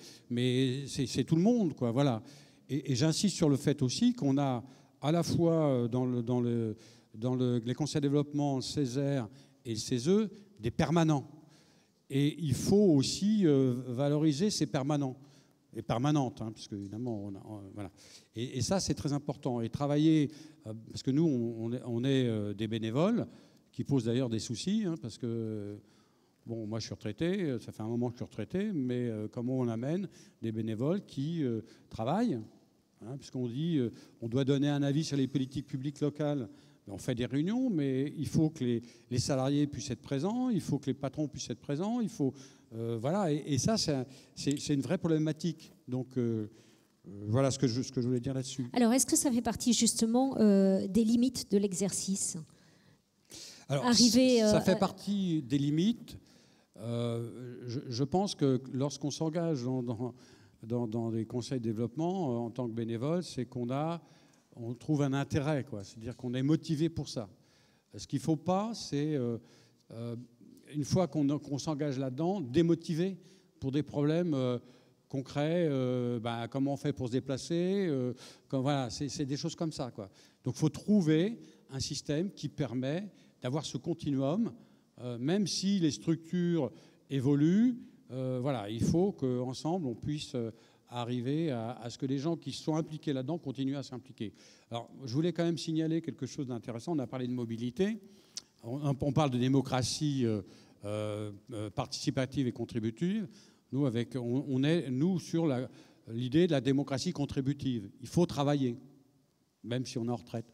c'est tout le monde, quoi. Voilà. Et j'insiste sur le fait aussi qu'on a à la fois dans les conseils de développement, le Césaire et le CESE, des permanents. Et il faut aussi valoriser ces permanents, et permanentes, hein, parce qu'évidemment, voilà. Et ça, c'est très important. Et travailler, parce que nous, on est des bénévoles, qui posent d'ailleurs des soucis, hein, parce que, bon, moi, je suis retraité, ça fait un moment que je suis retraité, mais comment on amène des bénévoles qui travaillent, hein, puisqu'on dit on doit donner un avis sur les politiques publiques locales. On fait des réunions, mais il faut que les salariés puissent être présents, il faut que les patrons puissent être présents, il faut... voilà, et ça, c'est une vraie problématique. Donc, voilà ce que je voulais dire là-dessus. Alors, est-ce que ça fait partie, justement, des limites de l'exercice? Alors, ça fait partie des limites. Je pense que lorsqu'on s'engage dans des conseils de développement en tant que bénévole, c'est on trouve un intérêt, quoi. C'est-à-dire qu'on est motivé pour ça. Ce qu'il ne faut pas, c'est, une fois qu'on s'engage là-dedans, démotiver pour des problèmes concrets, comment on fait pour se déplacer, voilà, c'est des choses comme ça, quoi. Donc il faut trouver un système qui permet d'avoir ce continuum, même si les structures évoluent, voilà, il faut qu'ensemble on puisse... arriver à ce que les gens qui sont impliqués là-dedans continuent à s'impliquer. Alors, je voulais quand même signaler quelque chose d'intéressant. On a parlé de mobilité. On parle de démocratie participative et contributive. Nous, on est sur l'idée de la démocratie contributive. Il faut travailler, même si on est en retraite.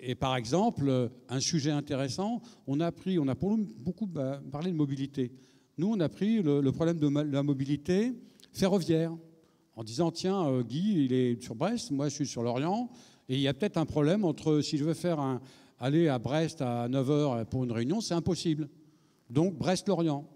Et par exemple, un sujet intéressant, on a beaucoup parlé de mobilité. Nous, on a pris le problème de la mobilité ferroviaire. en disant, tiens, Guy, il est sur Brest, moi je suis sur Lorient, et il y a peut-être un problème entre, si je veux aller à Brest à 9h pour une réunion, c'est impossible. Donc Brest-Lorient.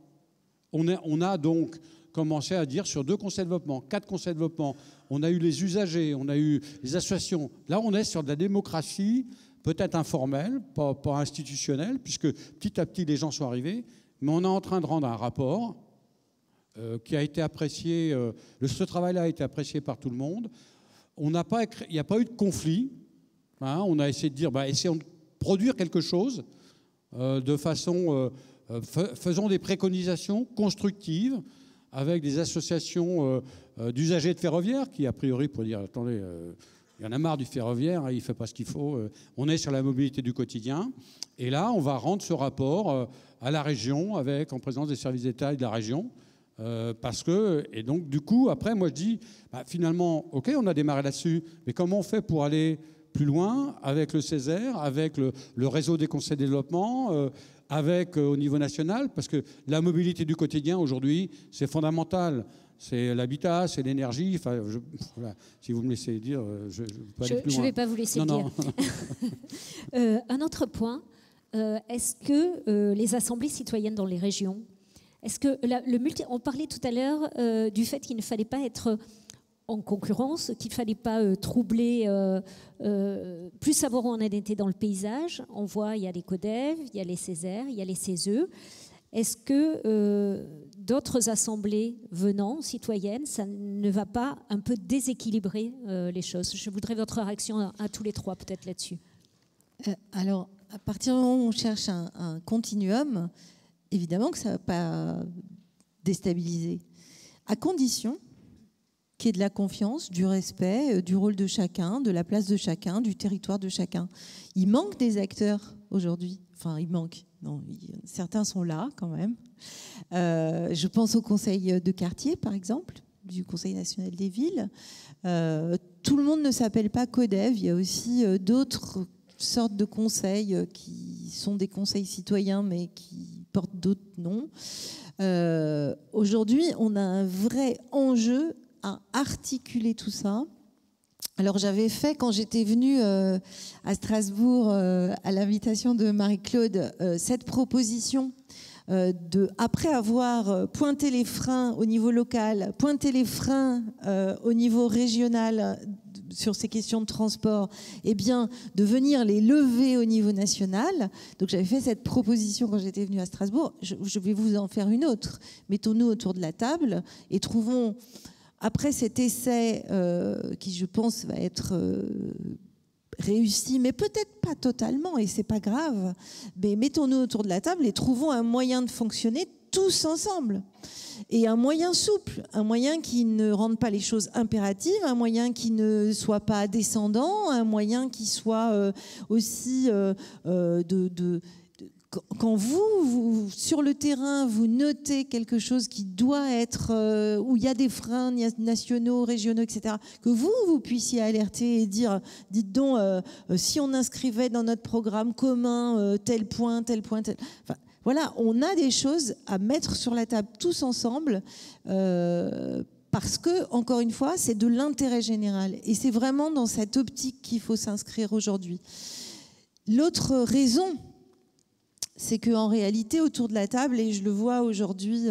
On a donc commencé à dire sur 2 conseils de développement, 4 conseils de développement, on a eu les usagers, on a eu les associations. Là, on est sur de la démocratie, peut-être informelle, pas institutionnelle, puisque petit à petit, les gens sont arrivés, mais on est en train de rendre un rapport qui a été apprécié, ce travail-là a été apprécié par tout le monde. Il n'y a pas eu de conflit. Hein, on a essayé de dire, essayons de produire quelque chose de façon... faisons des préconisations constructives avec des associations d'usagers de ferroviaire qui, a priori, pourraient dire, attendez, il y en a marre du ferroviaire, il ne fait pas ce qu'il faut. On est sur la mobilité du quotidien. Et là, on va rendre ce rapport à la région, en présence des services d'État et de la région. Et donc, du coup, après, moi, je dis, finalement, OK, on a démarré là-dessus, mais comment on fait pour aller plus loin avec le Césaire, avec le réseau des conseils de développement, avec au niveau national, parce que la mobilité du quotidien, aujourd'hui, c'est fondamental. C'est l'habitat, c'est l'énergie. Enfin, voilà. Si vous me laissez dire, je ne peux pas aller plus loin. Je ne vais pas vous laisser dire. Un autre point, est-ce que les assemblées citoyennes dans les régions, est-ce que on parlait tout à l'heure du fait qu'il ne fallait pas être en concurrence, qu'il ne fallait pas troubler, plus savoir où on était dans le paysage. On voit, il y a les CODEV, il y a les Césaires, il y a les CESE. Est-ce que d'autres assemblées venant, citoyennes, ça ne va pas un peu déséquilibrer les choses? Je voudrais votre réaction à tous les trois, peut-être, là-dessus. Alors, à partir du moment où on cherche un continuum, évidemment que ça ne va pas déstabiliser. À condition qu'il y ait de la confiance, du respect, du rôle de chacun, de la place de chacun, du territoire de chacun. Il manque des acteurs aujourd'hui. Enfin, il manque. Non, certains sont là quand même. Je pense au conseil de quartier, par exemple, du Conseil national des villes. Tout le monde ne s'appelle pas CODEV. Il y a aussi d'autres sortes de conseils qui sont des conseils citoyens, mais qui portent d'autres noms. Aujourd'hui, on a un vrai enjeu à articuler tout ça. Alors j'avais fait, quand j'étais venue à Strasbourg à l'invitation de Marie-Claude, cette proposition après avoir pointé les freins au niveau local, pointé les freins au niveau régional sur ces questions de transport, eh bien de venir les lever au niveau national. Donc j'avais fait cette proposition quand j'étais venue à Strasbourg. Je vais vous en faire une autre. Mettons-nous autour de la table et trouvons... Après cet essai, qui je pense va être réussi, mais peut-être pas totalement, et c'est pas grave, mais mettons-nous autour de la table et trouvons un moyen de fonctionner tous ensemble. Et un moyen souple, un moyen qui ne rende pas les choses impératives, un moyen qui ne soit pas descendant, un moyen qui soit aussi quand vous, sur le terrain, vous notez quelque chose qui doit être, où il y a des freins nationaux, régionaux, etc., que vous puissiez alerter et dire, dites donc, si on inscrivait dans notre programme commun tel point, tel... Enfin, voilà, on a des choses à mettre sur la table tous ensemble, parce que, encore une fois, c'est de l'intérêt général. Et c'est vraiment dans cette optique qu'il faut s'inscrire aujourd'hui. L'autre raison, c'est qu'en réalité, autour de la table, et je le vois aujourd'hui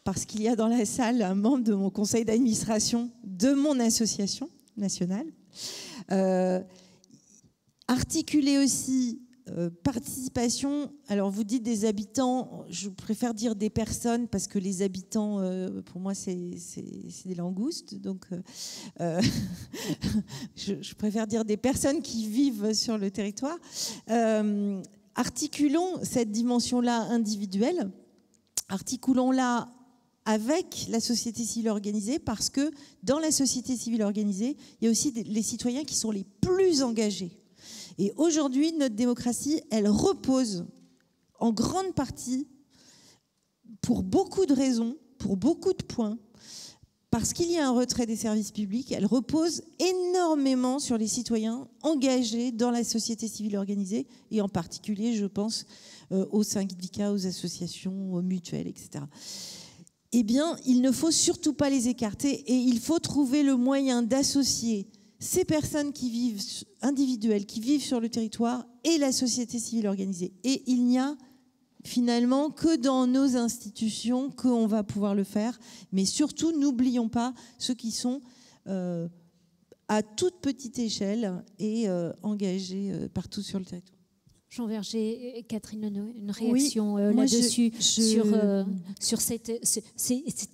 parce qu'il y a dans la salle un membre de mon conseil d'administration de mon association nationale, articuler aussi participation. Alors vous dites des habitants, je préfère dire des personnes parce que les habitants, pour moi, c'est des langoustes. Donc je préfère dire des personnes qui vivent sur le territoire. Articulons cette dimension-là individuelle, articulons-la avec la société civile organisée, parce que dans la société civile organisée, il y a aussi les citoyens qui sont les plus engagés. Et aujourd'hui, notre démocratie, elle repose en grande partie, pour beaucoup de raisons, pour beaucoup de points, parce qu'il y a un retrait des services publics, elle repose énormément sur les citoyens engagés dans la société civile organisée, et en particulier, je pense, aux syndicats, aux associations, aux mutuelles, etc. eh bien, il ne faut surtout pas les écarter et il faut trouver le moyen d'associer ces personnes qui vivent individuelles, qui vivent sur le territoire et la société civile organisée. Et il n'y a finalement que dans nos institutions qu'on va pouvoir le faire. Mais surtout, n'oublions pas ceux qui sont à toute petite échelle et engagés partout sur le territoire. Jean Verger, Catherine, une réaction Oui, là-dessus sur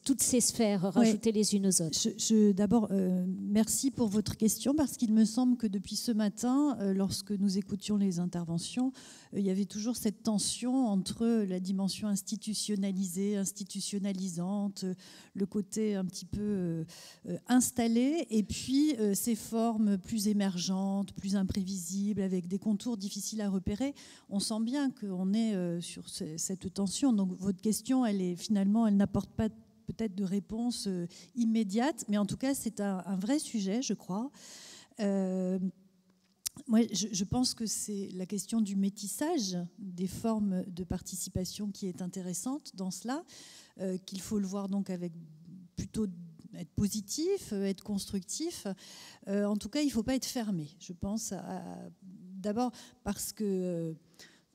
toutes ces sphères rajoutées les unes aux autres. D'abord, merci pour votre question, parce qu'il me semble que depuis ce matin, lorsque nous écoutions les interventions, il y avait toujours cette tension entre la dimension institutionnalisée, institutionnalisante, le côté un petit peu installé, et puis ces formes plus émergentes, plus imprévisibles, avec des contours difficiles à repérer. On sent bien qu'on est sur cette tension. Donc votre question, elle n'apporte pas peut-être de réponse immédiate, mais en tout cas, c'est un vrai sujet, je crois. Moi, je pense que c'est la question du métissage des formes de participation qui est intéressante dans cela, qu'il faut le voir donc avec plutôt être positif, être constructif. En tout cas, il ne faut pas être fermé, je pense, d'abord parce que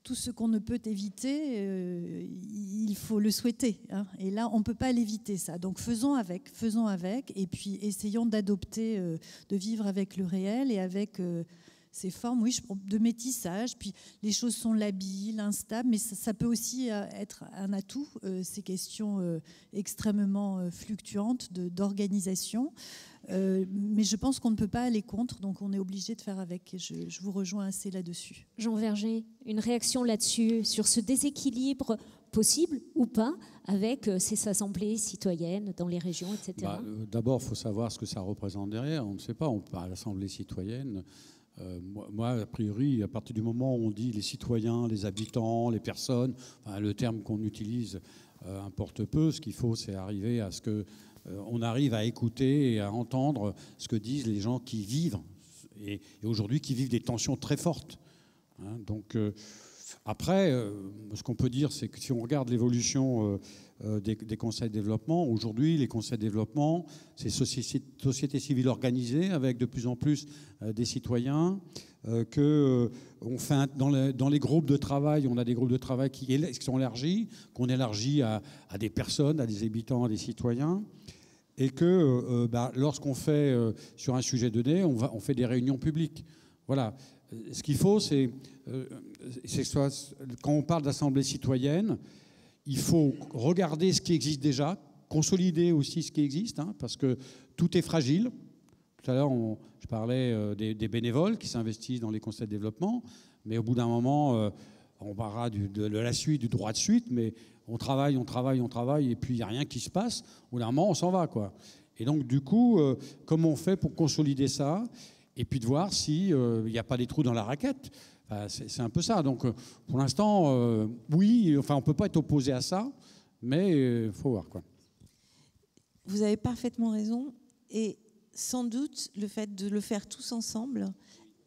tout ce qu'on ne peut éviter, il faut le souhaiter. Hein. Et là, on ne peut pas l'éviter, ça. Donc faisons avec, et puis essayons d'adopter, de vivre avec le réel et avec ces formes, oui, de métissage. Puis les choses sont labiles, instables, mais ça peut aussi être un atout, ces questions extrêmement fluctuantes d'organisation. Mais je pense qu'on ne peut pas aller contre, donc on est obligé de faire avec. Je vous rejoins assez là-dessus. Jean Verger, une réaction là-dessus, sur ce déséquilibre possible ou pas avec ces assemblées citoyennes dans les régions, etc. D'abord, il faut savoir ce que ça représente derrière. On ne sait pas, on parle d'assemblée citoyenne. Moi, a priori, à partir du moment où on dit les citoyens, les habitants, les personnes, enfin, le terme qu'on utilise importe peu. Ce qu'il faut, c'est arriver à ce que on arrive à écouter et à entendre ce que disent les gens qui vivent, et aujourd'hui qui vivent des tensions très fortes. Hein, donc après, ce qu'on peut dire, c'est que si on regarde l'évolution des conseils de développement, aujourd'hui, les conseils de développement, c'est société civile organisée avec de plus en plus des citoyens, on fait dans les groupes de travail, on a des groupes de travail qui sont élargis, qu'on élargit à des personnes, à des habitants, à des citoyens, et que lorsqu'on fait sur un sujet donné, on fait des réunions publiques. Voilà. Ce qu'il faut, c'est quand on parle d'assemblée citoyenne, il faut regarder ce qui existe déjà, consolider aussi ce qui existe, hein, parce que tout est fragile. Tout à l'heure, je parlais des bénévoles qui s'investissent dans les conseils de développement, mais au bout d'un moment, on parlera de la suite, du droit de suite, mais on travaille, et puis il n'y a rien qui se passe. Au bout d'un moment, on s'en va, quoi. Et donc, du coup, comment on fait pour consolider ça, et puis de voir s'il n'y a pas des trous dans la raquette. Enfin, c'est un peu ça. Donc, pour l'instant, oui, enfin, on ne peut pas être opposé à ça, mais il faut voir, quoi. Vous avez parfaitement raison. Et sans doute, le fait de le faire tous ensemble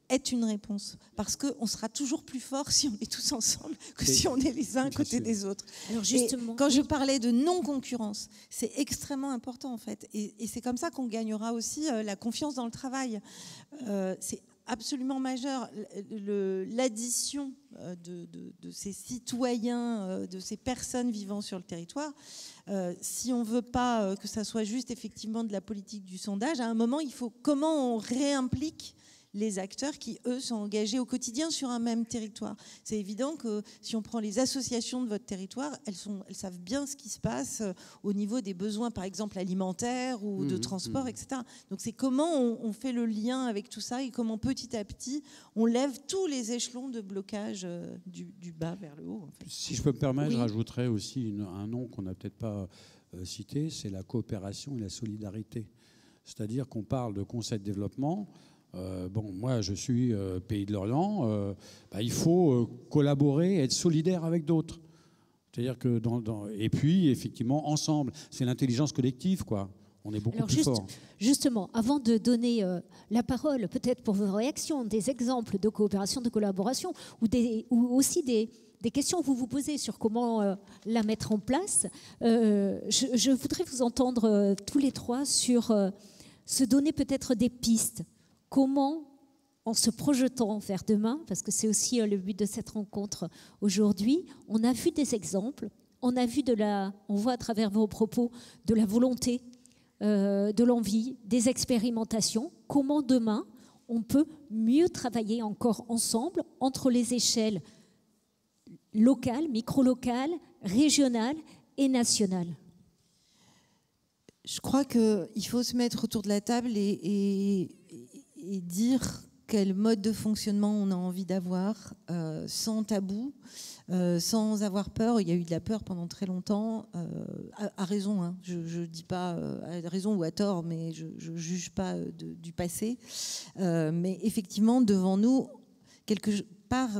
est une réponse. Parce qu'on sera toujours plus fort si on est tous ensemble que si on est les uns à côté des autres. Alors justement, quand je parlais de non-concurrence, c'est extrêmement important, en fait. Et c'est comme ça qu'on gagnera aussi la confiance dans le travail. C'est absolument majeur. L'addition de ces citoyens, de ces personnes vivant sur le territoire, si on ne veut pas que ça soit juste effectivement de la politique du sondage, à un moment, il faut comment on réimplique les acteurs qui, eux, sont engagés au quotidien sur un même territoire. C'est évident que si on prend les associations de votre territoire, elles savent bien ce qui se passe au niveau des besoins, par exemple, alimentaires ou de transport, etc. Donc c'est comment on fait le lien avec tout ça et comment petit à petit on lève tous les échelons de blocage du bas vers le haut. En fait. Si je peux me permettre, oui. Je rajouterais aussi un nom qu'on n'a peut-être pas cité, c'est la coopération et la solidarité. C'est-à-dire qu'on parle de conseil de développement. Moi, je suis Pays de l'Orient. Il faut collaborer et être solidaire avec d'autres. C'est-à-dire que et puis, effectivement, ensemble, c'est l'intelligence collective, quoi. On est beaucoup plus fort. Justement, avant de donner la parole, peut-être pour vos réactions, des exemples de coopération, de collaboration, ou aussi des questions que vous vous posez sur comment la mettre en place. Je voudrais vous entendre tous les trois sur se donner peut-être des pistes. Comment, en se projetant vers demain, parce que c'est aussi le but de cette rencontre aujourd'hui, on a vu des exemples, on voit à travers vos propos de la volonté, de l'envie, des expérimentations. Comment demain on peut mieux travailler encore ensemble entre les échelles locales, micro-locales, régionales et nationales? Je crois qu'il faut se mettre autour de la table et dire quel mode de fonctionnement on a envie d'avoir, sans tabou, sans avoir peur. Il y a eu de la peur pendant très longtemps, à raison, hein. Je ne dis pas à raison ou à tort, mais je ne juge pas du passé. Mais effectivement, devant nous, quelque part,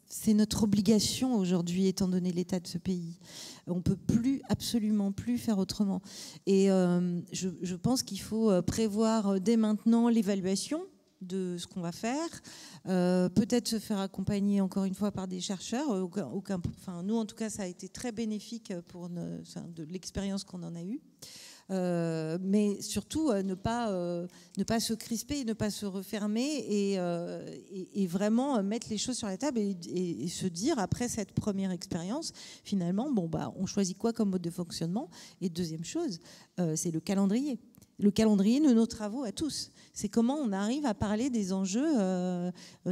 c'est notre obligation aujourd'hui, étant donné l'état de ce pays. On ne peut plus, absolument plus faire autrement. Et je pense qu'il faut prévoir dès maintenant l'évaluation de ce qu'on va faire, peut-être se faire accompagner encore une fois par des chercheurs. Nous, en tout cas, ça a été très bénéfique pour de l'expérience qu'on en a eue. Mais surtout ne pas se crisper, ne pas se refermer et vraiment mettre les choses sur la table et se dire, après cette première expérience, finalement, on choisit quoi comme mode de fonctionnement? Et deuxième chose, c'est le calendrier. Le calendrier de nos travaux à tous. C'est comment on arrive à parler des enjeux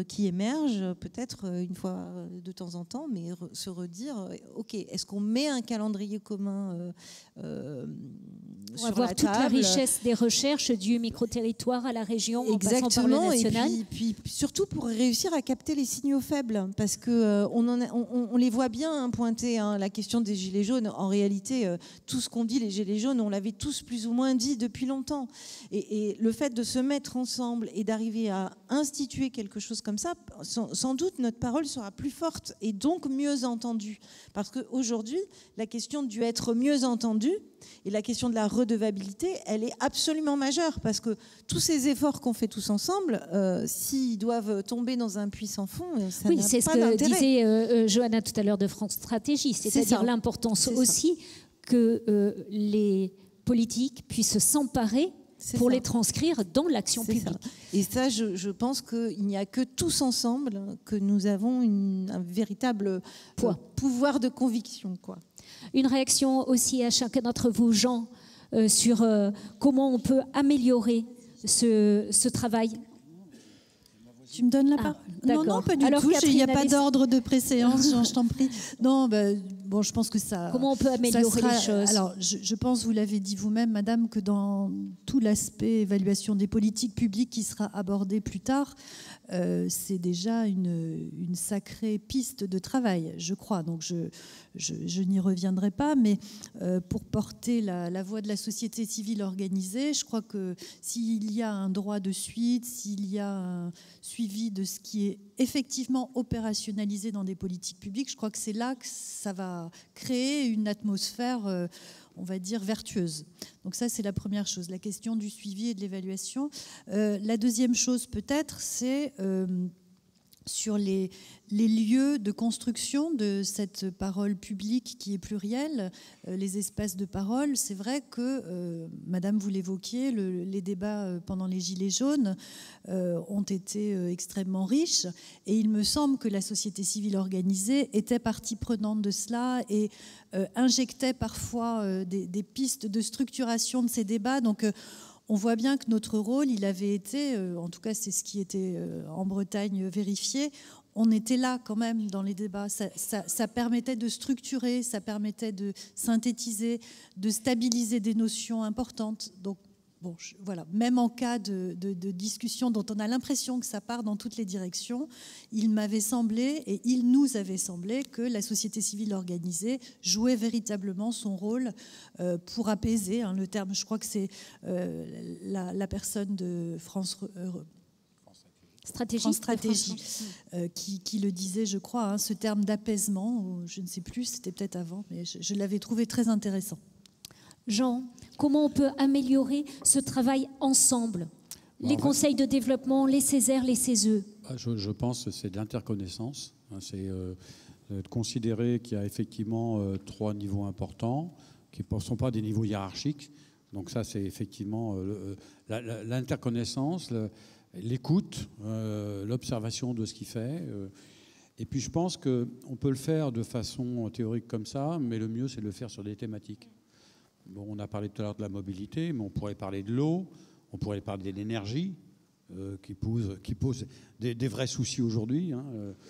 qui émergent peut-être une fois de temps en temps, mais se redire, ok, est-ce qu'on met un calendrier commun pour sur avoir la toute table, la richesse des recherches du micro-territoire à la région, en passant par le national. Et puis surtout pour réussir à capter les signaux faibles, parce que on les voit bien pointer, hein, la question des gilets jaunes. En réalité, tout ce qu'on dit, les gilets jaunes, on l'avait tous plus ou moins dit depuis longtemps. Et le fait de se mettre ensemble et d'arriver à instituer quelque chose comme ça, sans doute notre parole sera plus forte et donc mieux entendue. Parce qu'aujourd'hui, la question du être mieux entendu et la question de la redevabilité, elle est absolument majeure, parce que tous ces efforts qu'on fait tous ensemble, s'ils doivent tomber dans un puits sans fond, ça n'a pas d'intérêt. Oui, c'est ce que disait Johanna tout à l'heure de France Stratégie, c'est-à-dire l'importance aussi que les politiques puissent s'emparer pour les transcrire dans l'action publique. Ça. Et ça, je pense qu'il n'y a que tous ensemble que nous avons un véritable pouvoir de conviction, quoi. Une réaction aussi à chacun d'entre vous, Jean, sur comment on peut améliorer ce travail. Tu me donnes la parole? Non, pas du tout. Il n'y a pas d'ordre de préséance, Jean, je t'en prie. Non, je pense que ça... Comment on peut améliorer les choses? Alors, je pense, vous l'avez dit vous-même, madame, que dans tout l'aspect évaluation des politiques publiques qui sera abordé plus tard, c'est déjà une sacrée piste de travail, je crois. Donc, je n'y reviendrai pas, mais pour porter la voix de la société civile organisée, je crois que s'il y a un droit de suite, s'il y a un suivi de ce qui est effectivement opérationnalisé dans des politiques publiques, je crois que c'est là que ça va créer une atmosphère, on va dire, vertueuse. Donc ça, c'est la première chose, la question du suivi et de l'évaluation. La deuxième chose, peut-être, c'est sur les lieux de construction de cette parole publique qui est plurielle, les espaces de parole. C'est vrai que, madame, vous l'évoquiez, les débats pendant les Gilets jaunes ont été extrêmement riches, et il me semble que la société civile organisée était partie prenante de cela et injectait parfois des pistes de structuration de ces débats. Donc, on voit bien que notre rôle, il avait été, en tout cas c'est ce qui était en Bretagne vérifié, on était là quand même dans les débats. Ça permettait de structurer, ça permettait de synthétiser, de stabiliser des notions importantes. Donc, voilà, même en cas de discussion dont on a l'impression que ça part dans toutes les directions, il m'avait semblé, et il nous avait semblé, que la société civile organisée jouait véritablement son rôle pour apaiser, hein, le terme, je crois que c'est la personne de France Stratégie qui le disait, je crois, hein, ce terme d'apaisement, je ne sais plus, c'était peut-être avant, mais je l'avais trouvé très intéressant. Jean, comment on peut améliorer ce travail ensemble? Les conseils de développement, les Césaires, les CESE. Je pense que c'est de l'interconnaissance. C'est de considérer qu'il y a effectivement 3 niveaux importants, qui ne sont pas des niveaux hiérarchiques. Donc ça, c'est effectivement l'interconnaissance, l'écoute, l'observation de ce qu'il fait. Et puis je pense qu'on peut le faire de façon théorique comme ça, mais le mieux, c'est de le faire sur des thématiques. Bon, on a parlé tout à l'heure de la mobilité, mais on pourrait parler de l'eau, on pourrait parler de l'énergie, qui pose des vrais soucis aujourd'hui. Hein.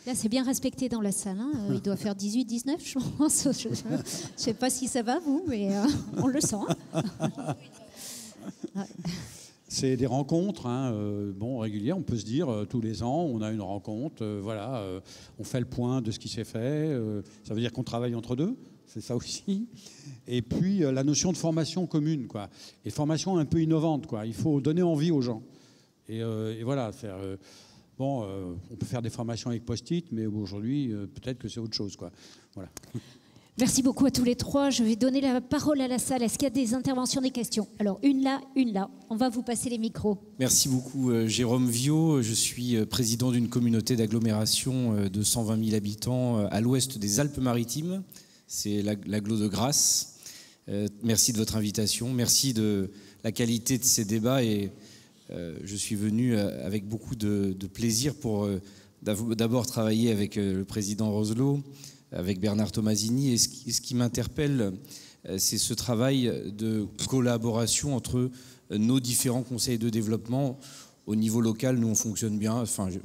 Là, c'est bien respecté dans la salle. Hein. Il doit faire 18, 19, je pense. Je ne sais pas si ça va, vous, mais on le sent. Ouais. C'est des rencontres régulières. On peut se dire, tous les ans, on a une rencontre. On fait le point de ce qui s'est fait. Ça veut dire qu'on travaille entre deux. C'est ça aussi. Et puis, la notion de formation commune, quoi. Et formation un peu innovante, quoi. Il faut donner envie aux gens. Et voilà, on peut faire des formations avec post-it, mais aujourd'hui, peut-être que c'est autre chose, quoi. Voilà. Merci beaucoup à tous les trois. Je vais donner la parole à la salle. Est-ce qu'il y a des interventions, des questions? Alors, une là. On va vous passer les micros. Merci beaucoup, Jérôme Viau. Je suis président d'une communauté d'agglomération de 120 000 habitants à l'ouest des Alpes-Maritimes. C'est l'agglo de Grasse. Merci de votre invitation. Merci de la qualité de ces débats. Et je suis venu avec beaucoup de plaisir pour d'abord travailler avec le président Roselot, avec Bernard Tomasini. Et ce qui m'interpelle, c'est ce travail de collaboration entre nos différents conseils de développement. Au niveau local, nous, on fonctionne bien. Enfin, je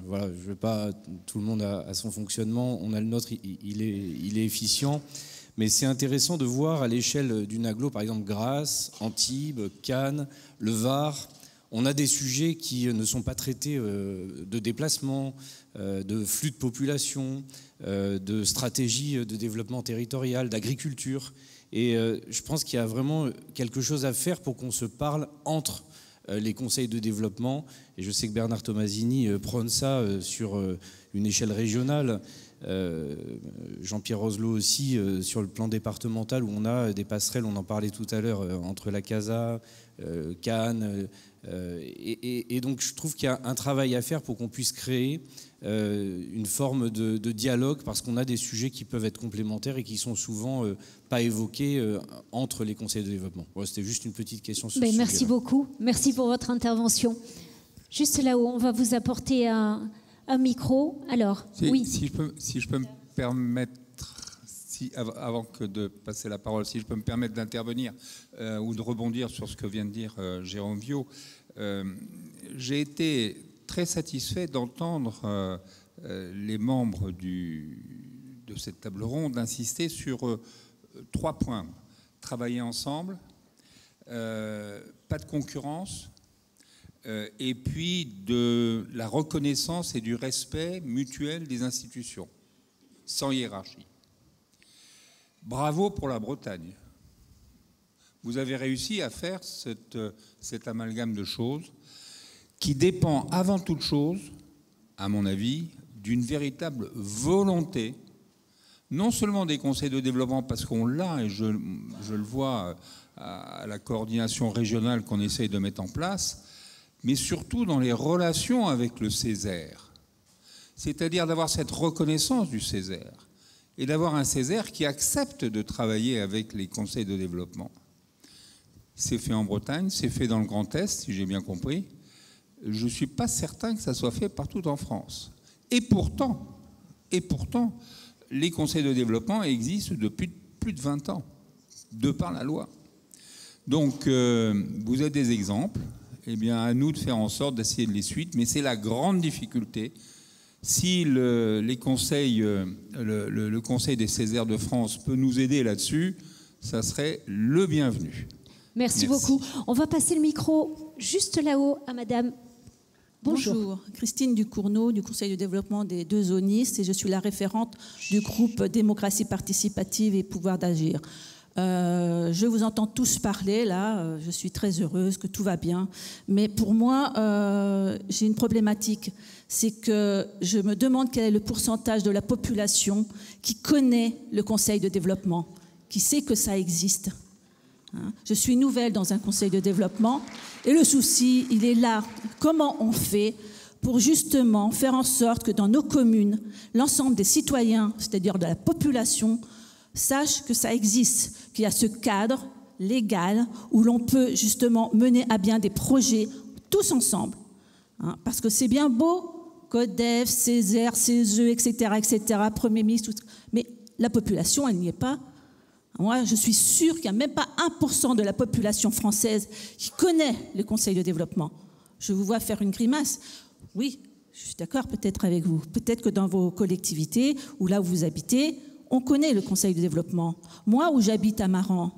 veux pas... Tout le monde a son fonctionnement. On a le nôtre, il est efficient. Mais c'est intéressant de voir à l'échelle d'une agglo, par exemple Grasse, Antibes, Cannes, le Var. On a des sujets qui ne sont pas traités de déplacement, de flux de population, de stratégie de développement territorial, d'agriculture. Et je pense qu'il y a vraiment quelque chose à faire pour qu'on se parle entre les conseils de développement. Et je sais que Bernard Tomasini prône ça sur une échelle régionale. Jean-Pierre Roselot aussi sur le plan départemental, où on a des passerelles, on en parlait tout à l'heure, entre la CASA, Cannes. Et donc je trouve qu'il y a un travail à faire pour qu'on puisse créer une forme de dialogue, parce qu'on a des sujets qui peuvent être complémentaires et qui sont souvent pas évoqués entre les conseils de développement. Bon, c'était juste une petite question sur ce sujet-là. Merci beaucoup, merci pour votre intervention. Juste là-haut, on va vous apporter un micro. Alors, oui. Si je peux me permettre, avant que de passer la parole, si je peux me permettre d'intervenir ou de rebondir sur ce que vient de dire Jérôme Viau, j'ai été très satisfait d'entendre les membres de cette table ronde insister sur 3 points. Travailler ensemble, pas de concurrence, et puis de la reconnaissance et du respect mutuel des institutions, sans hiérarchie. Bravo pour la Bretagne. Vous avez réussi à faire cet amalgame de choses qui dépend avant toute chose, à mon avis, d'une véritable volonté, non seulement des conseils de développement, parce qu'on l'a, et je le vois à la coordination régionale qu'on essaye de mettre en place, mais surtout dans les relations avec le Césaire. C'est-à-dire d'avoir cette reconnaissance du Césaire et d'avoir un Césaire qui accepte de travailler avec les conseils de développement. C'est fait en Bretagne, c'est fait dans le Grand Est, si j'ai bien compris. Je ne suis pas certain que ça soit fait partout en France. Et pourtant, les conseils de développement existent depuis plus de 20 ans, de par la loi. Donc, vous avez des exemples. Eh bien, à nous de faire en sorte d'essayer de les suivre, mais c'est la grande difficulté. Si le conseil des Césaires de France peut nous aider là-dessus, ça serait le bienvenu. Merci beaucoup. On va passer le micro juste là-haut à madame. Bonjour, Christine Ducournau du Conseil de développement des 2 zonistes et je suis la référente du groupe Démocratie participative et pouvoir d'agir. Je vous entends tous parler là, je suis très heureuse que tout va bien, mais pour moi j'ai une problématique, c'est que je me demande quel est le pourcentage de la population qui connaît le Conseil de développement, qui sait que ça existe. Je suis nouvelle dans un conseil de développement et le souci, il est là. Comment on fait pour justement faire en sorte que dans nos communes, l'ensemble des citoyens, c'est-à-dire de la population, sachent que ça existe, qu'il y a ce cadre légal où l'on peut justement mener à bien des projets tous ensemble. Hein, parce que c'est bien beau, CODEF, Césaire, CESE, etc., Premier ministre, mais la population, elle n'y est pas. Moi, je suis sûre qu'il n'y a même pas 1% de la population française qui connaît le Conseil de développement. Je vous vois faire une grimace. Oui, je suis d'accord peut-être avec vous. Peut-être que dans vos collectivités, ou là où vous habitez, on connaît le Conseil de développement. Moi, où j'habite à Maran,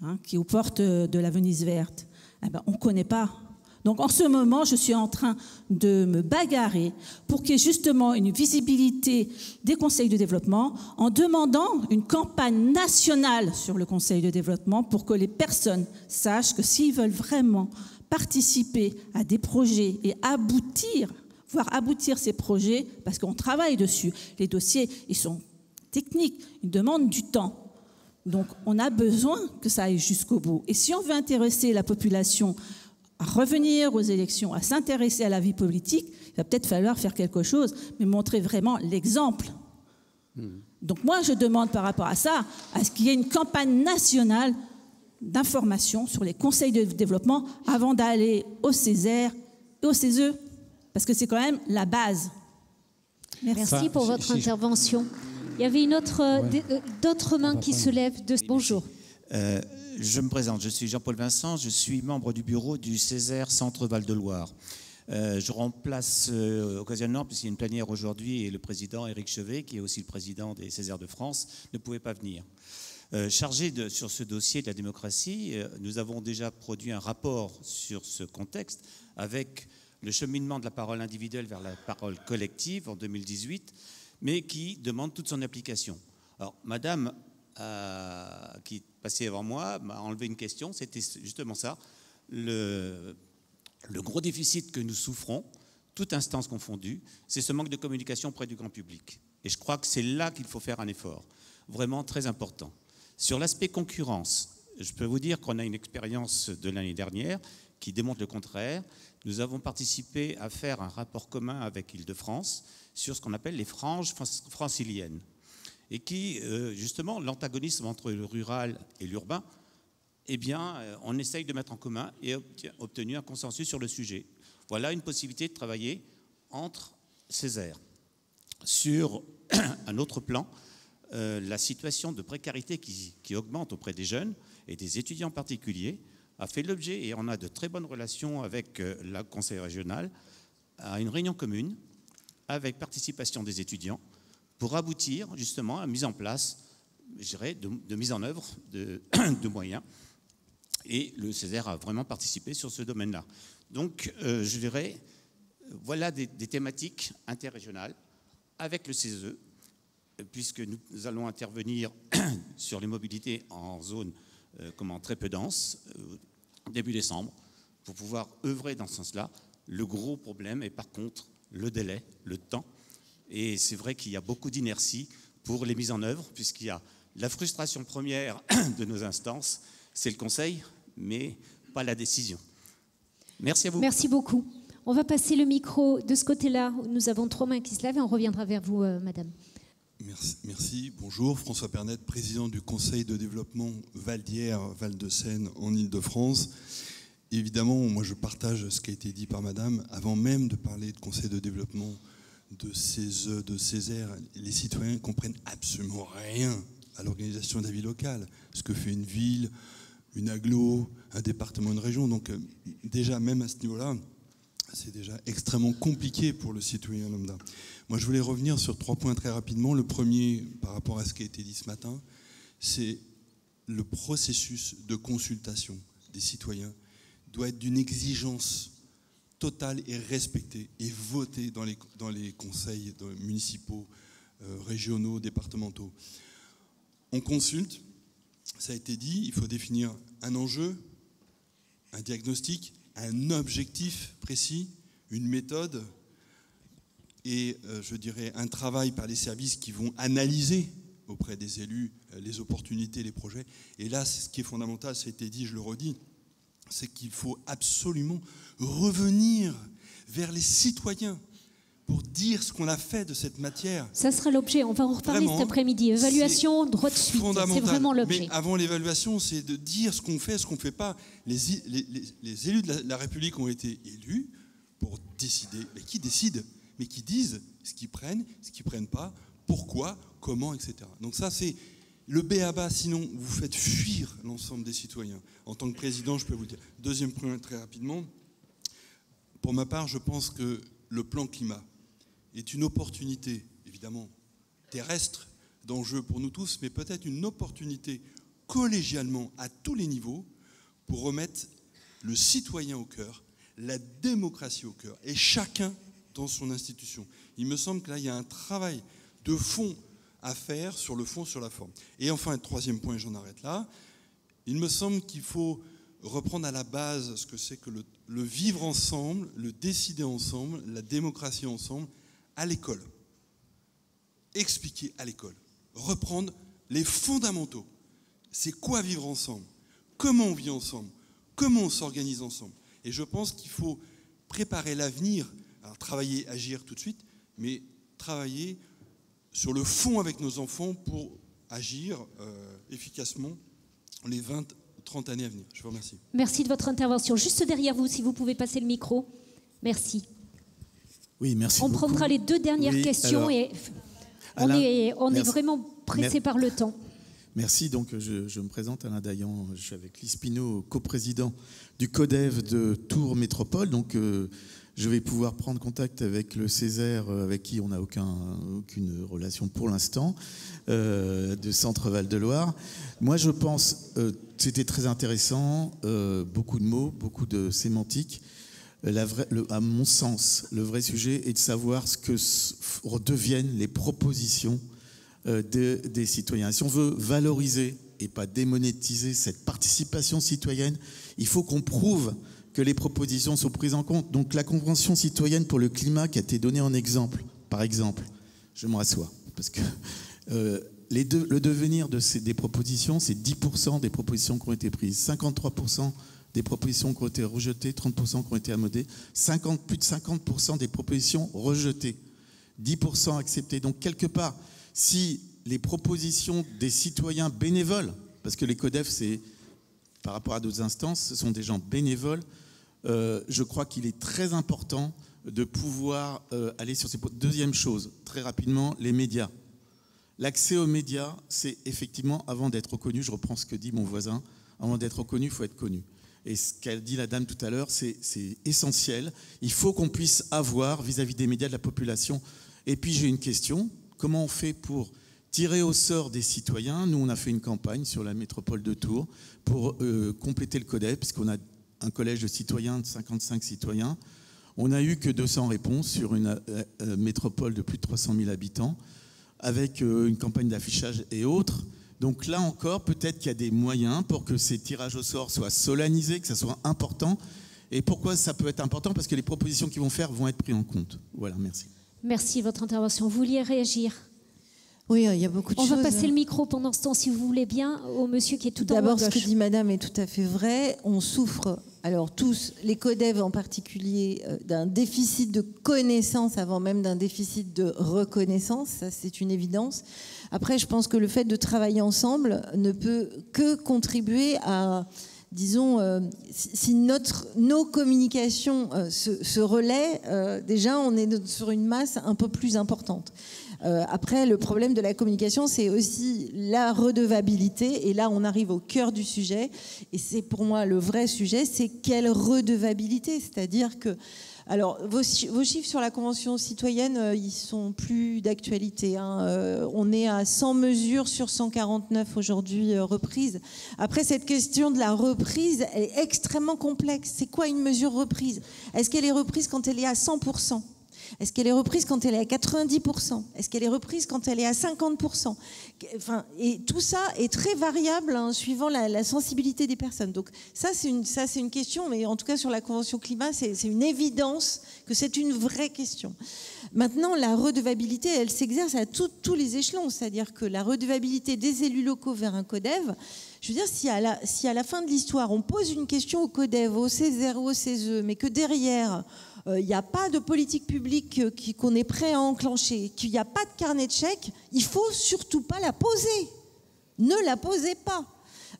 hein, qui est aux portes de la Venise verte, eh ben, on ne connaît pas. Donc en ce moment, je suis en train de me bagarrer pour qu'il y ait justement une visibilité des conseils de développement en demandant une campagne nationale sur le conseil de développement pour que les personnes sachent que s'ils veulent vraiment participer à des projets et aboutir, voir aboutir ces projets, parce qu'on travaille dessus, les dossiers, ils sont techniques, ils demandent du temps. Donc on a besoin que ça aille jusqu'au bout. Et si on veut intéresser la population à revenir aux élections, à s'intéresser à la vie politique, il va peut-être falloir faire quelque chose, mais montrer vraiment l'exemple. Donc moi, je demande par rapport à ça, à ce qu'il y ait une campagne nationale d'information sur les conseils de développement avant d'aller au Césaire et au CESE, parce que c'est quand même la base. Merci pour votre intervention. Il y avait d'autres mains qui se lèvent. Bonjour. Je me présente, je suis Jean-Paul Vincent, je suis membre du bureau du Césaire Centre Val-de-Loire. Je remplace occasionnellement, puisqu'il y a une plénière aujourd'hui, et le président Éric Chevet, qui est aussi le président des Césaires de France, ne pouvait pas venir. Chargé sur ce dossier de la démocratie, nous avons déjà produit un rapport sur ce contexte avec le cheminement de la parole individuelle vers la parole collective en 2018, mais qui demande toute son application. Alors, madame qui passait avant moi m'a enlevé une question, c'était justement ça. Le gros déficit que nous souffrons, toute instance confondue, c'est ce manque de communication auprès du grand public. Et je crois que c'est là qu'il faut faire un effort, vraiment très important. Sur l'aspect concurrence, je peux vous dire qu'on a une expérience de l'année dernière qui démontre le contraire. Nous avons participé à faire un rapport commun avec Île-de-France sur ce qu'on appelle les franges franciliennes. Et qui, justement, l'antagonisme entre le rural et l'urbain, eh bien, on essaye de mettre en commun et obtenu un consensus sur le sujet. Voilà une possibilité de travailler entre Césaire. Sur un autre plan, la situation de précarité qui augmente auprès des jeunes et des étudiants en particulier a fait l'objet, et on a de très bonnes relations avec le conseil régional, à une réunion commune avec participation des étudiants, pour aboutir justement à la mise en place, je dirais, de mise en œuvre de moyens. Et le Césaire a vraiment participé sur ce domaine-là. Donc, je dirais, voilà des thématiques interrégionales avec le CESE, puisque nous allons intervenir sur les mobilités en zone très peu dense, début décembre, pour pouvoir œuvrer dans ce sens-là. Le gros problème est par contre le délai, le temps. Et c'est vrai qu'il y a beaucoup d'inertie pour les mises en œuvre, puisqu'il y a la frustration première de nos instances, c'est le conseil, mais pas la décision. Merci à vous. Merci beaucoup. On va passer le micro de ce côté-là. Nous avons 3 mains qui se lèvent et on reviendra vers vous, madame. Merci. Bonjour, François Pernet, président du Conseil de développement Val-d'Hier, Val-de-Seine en Île-de-France. Évidemment, moi je partage ce qui a été dit par madame. Avant même de parler de Conseil de développement, de CESE, de Césaire, les citoyens ne comprennent absolument rien à l'organisation de la vie locale, ce que fait une ville, une agglo, un département, une région. Donc déjà, même à ce niveau-là, c'est déjà extrêmement compliqué pour le citoyen lambda. Moi, je voulais revenir sur 3 points très rapidement. Le premier, par rapport à ce qui a été dit ce matin, c'est le processus de consultation des citoyens doit être d'une exigence totale et respectée et votée dans les conseils municipaux, régionaux, départementaux. On consulte, ça a été dit, il faut définir un enjeu, un diagnostic, un objectif précis, une méthode et, je dirais, un travail par les services qui vont analyser auprès des élus les opportunités, les projets. Et là, ce qui est fondamental, ça a été dit, je le redis, c'est qu'il faut absolument revenir vers les citoyens, pour dire ce qu'on a fait de cette matière. Ça sera l'objet, on va en reparler Vraiment, cet après-midi. Évaluation, droit de suite, c'est vraiment l'objet. Mais avant l'évaluation, c'est de dire ce qu'on fait, ce qu'on ne fait pas. Les élus de la République ont été élus pour décider. Mais qui décide? Mais qui disent ce qu'ils prennent pas, pourquoi, comment, etc. Donc ça, c'est le b.a.-ba, sinon vous faites fuir l'ensemble des citoyens. En tant que président, je peux vous le dire. Deuxième point, très rapidement. Pour ma part, je pense que le plan climat est une opportunité, évidemment, terrestre, d'enjeu pour nous tous, mais peut-être une opportunité collégialement, à tous les niveaux, pour remettre le citoyen au cœur, la démocratie au cœur, et chacun dans son institution. Il me semble que là, il y a un travail de fond à faire sur le fond, sur la forme. Et enfin, un troisième point, j'en arrête là, il me semble qu'il faut reprendre à la base ce que c'est que le vivre ensemble, le décider ensemble, la démocratie ensemble, à l'école. Expliquer à l'école. Reprendre les fondamentaux. C'est quoi vivre ensemble? Comment on vit ensemble? Comment on s'organise ensemble? Et je pense qu'il faut préparer l'avenir. Alors travailler, agir tout de suite, mais travailler sur le fond avec nos enfants pour agir efficacement les 20 ou 30 années à venir. Je vous remercie. Merci de votre intervention. Juste derrière vous, si vous pouvez passer le micro. Merci. Oui, merci On beaucoup. prendra les deux dernières questions et on est vraiment pressé par le temps. Merci. Donc, je me présente, Alain Dayan. Je suis avec Lise Pinault, coprésident du CODEV de Tours Métropole. Donc, je vais pouvoir prendre contact avec le Césaire, avec qui on n'a aucune relation pour l'instant, de Centre Val-de-Loire. Moi, je pense, c'était très intéressant, beaucoup de mots, beaucoup de sémantique. À mon sens, le vrai sujet est de savoir ce que deviennent les propositions des citoyens. Si on veut valoriser et pas démonétiser cette participation citoyenne, il faut qu'on prouve que les propositions sont prises en compte. Donc la Convention citoyenne pour le climat qui a été donnée en exemple, par exemple, je me rassois, parce que le devenir des propositions, c'est 10% des propositions qui ont été prises, 53% des propositions qui ont été rejetées, 30% qui ont été amendées, plus de 50% des propositions rejetées, 10% acceptées. Donc quelque part, si les propositions des citoyens bénévoles, parce que les CODEV, c'est par rapport à d'autres instances, ce sont des gens bénévoles, je crois qu'il est très important de pouvoir aller sur ces... Deuxième chose, très rapidement, les médias. L'accès aux médias, c'est effectivement, avant d'être reconnu, je reprends ce que dit mon voisin, avant d'être reconnu, il faut être connu. Et ce qu'a dit la dame tout à l'heure, c'est essentiel. Il faut qu'on puisse avoir, vis-à-vis des médias, de la population. Et puis j'ai une question, comment on fait pour tirer au sort des citoyens? Nous, on a fait une campagne sur la métropole de Tours pour compléter le CODEV, puisqu'on a un collège de citoyens de 55 citoyens. On n'a eu que 200 réponses sur une métropole de plus de 300 000 habitants, avec une campagne d'affichage et autres. Donc là encore, peut-être qu'il y a des moyens pour que ces tirages au sort soient solennisés, que ça soit important. Et pourquoi ça peut être important? Parce que les propositions qu'ils vont faire vont être prises en compte. Voilà, merci. Merci de votre intervention. Vous vouliez réagir? Oui, il y a beaucoup de choses. On va passer le micro pendant ce temps, si vous voulez bien, au monsieur qui est tout en haut à gauche. D'abord, ce que dit madame est tout à fait vrai. On souffre, alors tous, les CODEV en particulier, d'un déficit de connaissance avant même d'un déficit de reconnaissance. Ça, c'est une évidence. Après, je pense que le fait de travailler ensemble ne peut que contribuer à, disons, si nos communications se relaient, déjà, on est sur une masse un peu plus importante. Après, le problème de la communication, c'est aussi la redevabilité. Et là, on arrive au cœur du sujet. Et c'est pour moi le vrai sujet, c'est quelle redevabilité? C'est-à-dire que... Alors, vos chiffres sur la Convention citoyenne, ils sont plus d'actualité. On est à 100 mesures sur 149 aujourd'hui reprises. Après, cette question de la reprise, elle est extrêmement complexe. C'est quoi une mesure reprise? Est-ce qu'elle est reprise quand elle est à 100%? Est-ce qu'elle est reprise quand elle est à 90%? Est-ce qu'elle est reprise quand elle est à 50%? Enfin, et tout ça est très variable suivant la sensibilité des personnes. Donc ça, c'est une question, mais en tout cas sur la Convention climat, c'est une évidence que c'est une vraie question. Maintenant, la redevabilité, elle s'exerce à tous les échelons. C'est-à-dire que la redevabilité des élus locaux vers un CODEV, je veux dire, si à la fin de l'histoire, on pose une question au CODEV, au Césaire ou au CESE, mais que derrière... il n'y a pas de politique publique qu'on est prêt à enclencher, qu'il n'y a pas de carnet de chèques, il ne faut surtout pas la poser. Ne la posez pas.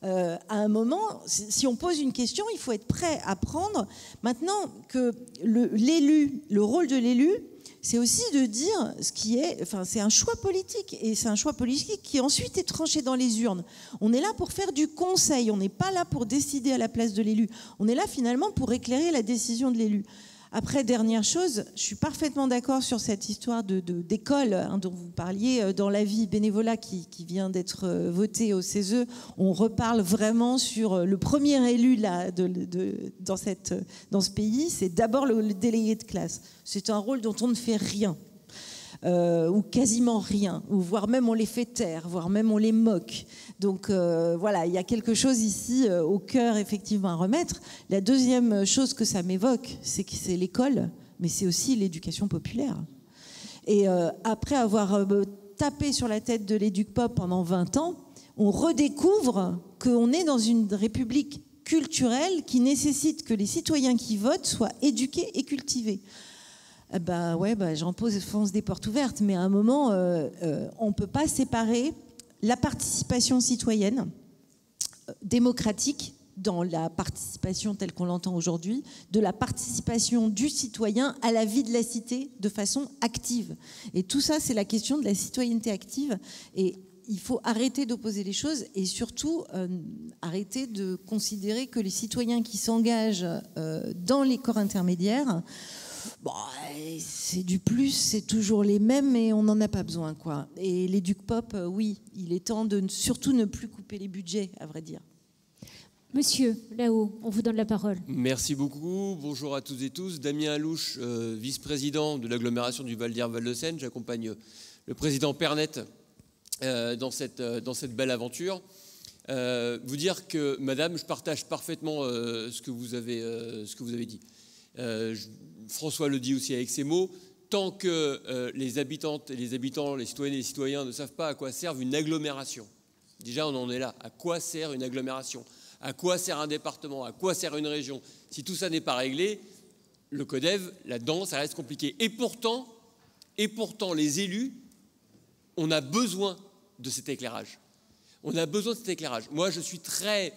À un moment, si on pose une question, il faut être prêt à prendre. Maintenant que le rôle de l'élu, c'est aussi de dire ce qui est... Enfin, c'est un choix politique. Et c'est un choix politique qui ensuite est tranché dans les urnes. On est là pour faire du conseil. On n'est pas là pour décider à la place de l'élu. On est là finalement pour éclairer la décision de l'élu. Après, dernière chose, je suis parfaitement d'accord sur cette histoire d'école dont vous parliez. Dans l'avis bénévolat qui vient d'être voté au CESE, on reparle vraiment sur le premier élu là, dans ce pays. C'est d'abord le délégué de classe. C'est un rôle dont on ne fait rien. Ou quasiment rien, ou voire même on les fait taire, voire même on les moque. Donc voilà, il y a quelque chose ici au cœur effectivement à remettre. La deuxième chose que ça m'évoque, c'est que c'est l'école, mais c'est aussi l'éducation populaire. Et après avoir tapé sur la tête de l'Éduc-Pop pendant 20 ans, on redécouvre qu'on est dans une république culturelle qui nécessite que les citoyens qui votent soient éduqués et cultivés. J'en fonce des portes ouvertes, mais à un moment, on ne peut pas séparer la participation citoyenne démocratique dans la participation telle qu'on l'entend aujourd'hui, de la participation du citoyen à la vie de la cité de façon active. Et tout ça, c'est la question de la citoyenneté active. Et il faut arrêter d'opposer les choses et surtout arrêter de considérer que les citoyens qui s'engagent dans les corps intermédiaires, c'est du plus, c'est toujours les mêmes, mais on n'en a pas besoin, quoi. Et l'Éduc-Pop, oui, il est temps de surtout ne plus couper les budgets, à vrai dire. Monsieur, là-haut, on vous donne la parole. Merci beaucoup. Bonjour à toutes et tous. Damien Alouche, vice-président de l'agglomération du Val d'Hier-Val de Seine. J'accompagne le président Pernet dans cette belle aventure. Vous dire que, madame, je partage parfaitement ce que vous avez dit. François le dit aussi avec ses mots, tant que les habitantes et les habitants, les citoyennes et les citoyens ne savent pas à quoi serve une agglomération. Déjà, on en est là. À quoi sert une agglomération? À quoi sert un département? À quoi sert une région? Si tout ça n'est pas réglé, le CODEV, là-dedans, ça reste compliqué. Et pourtant, les élus, on a besoin de cet éclairage. On a besoin de cet éclairage. Moi, je suis très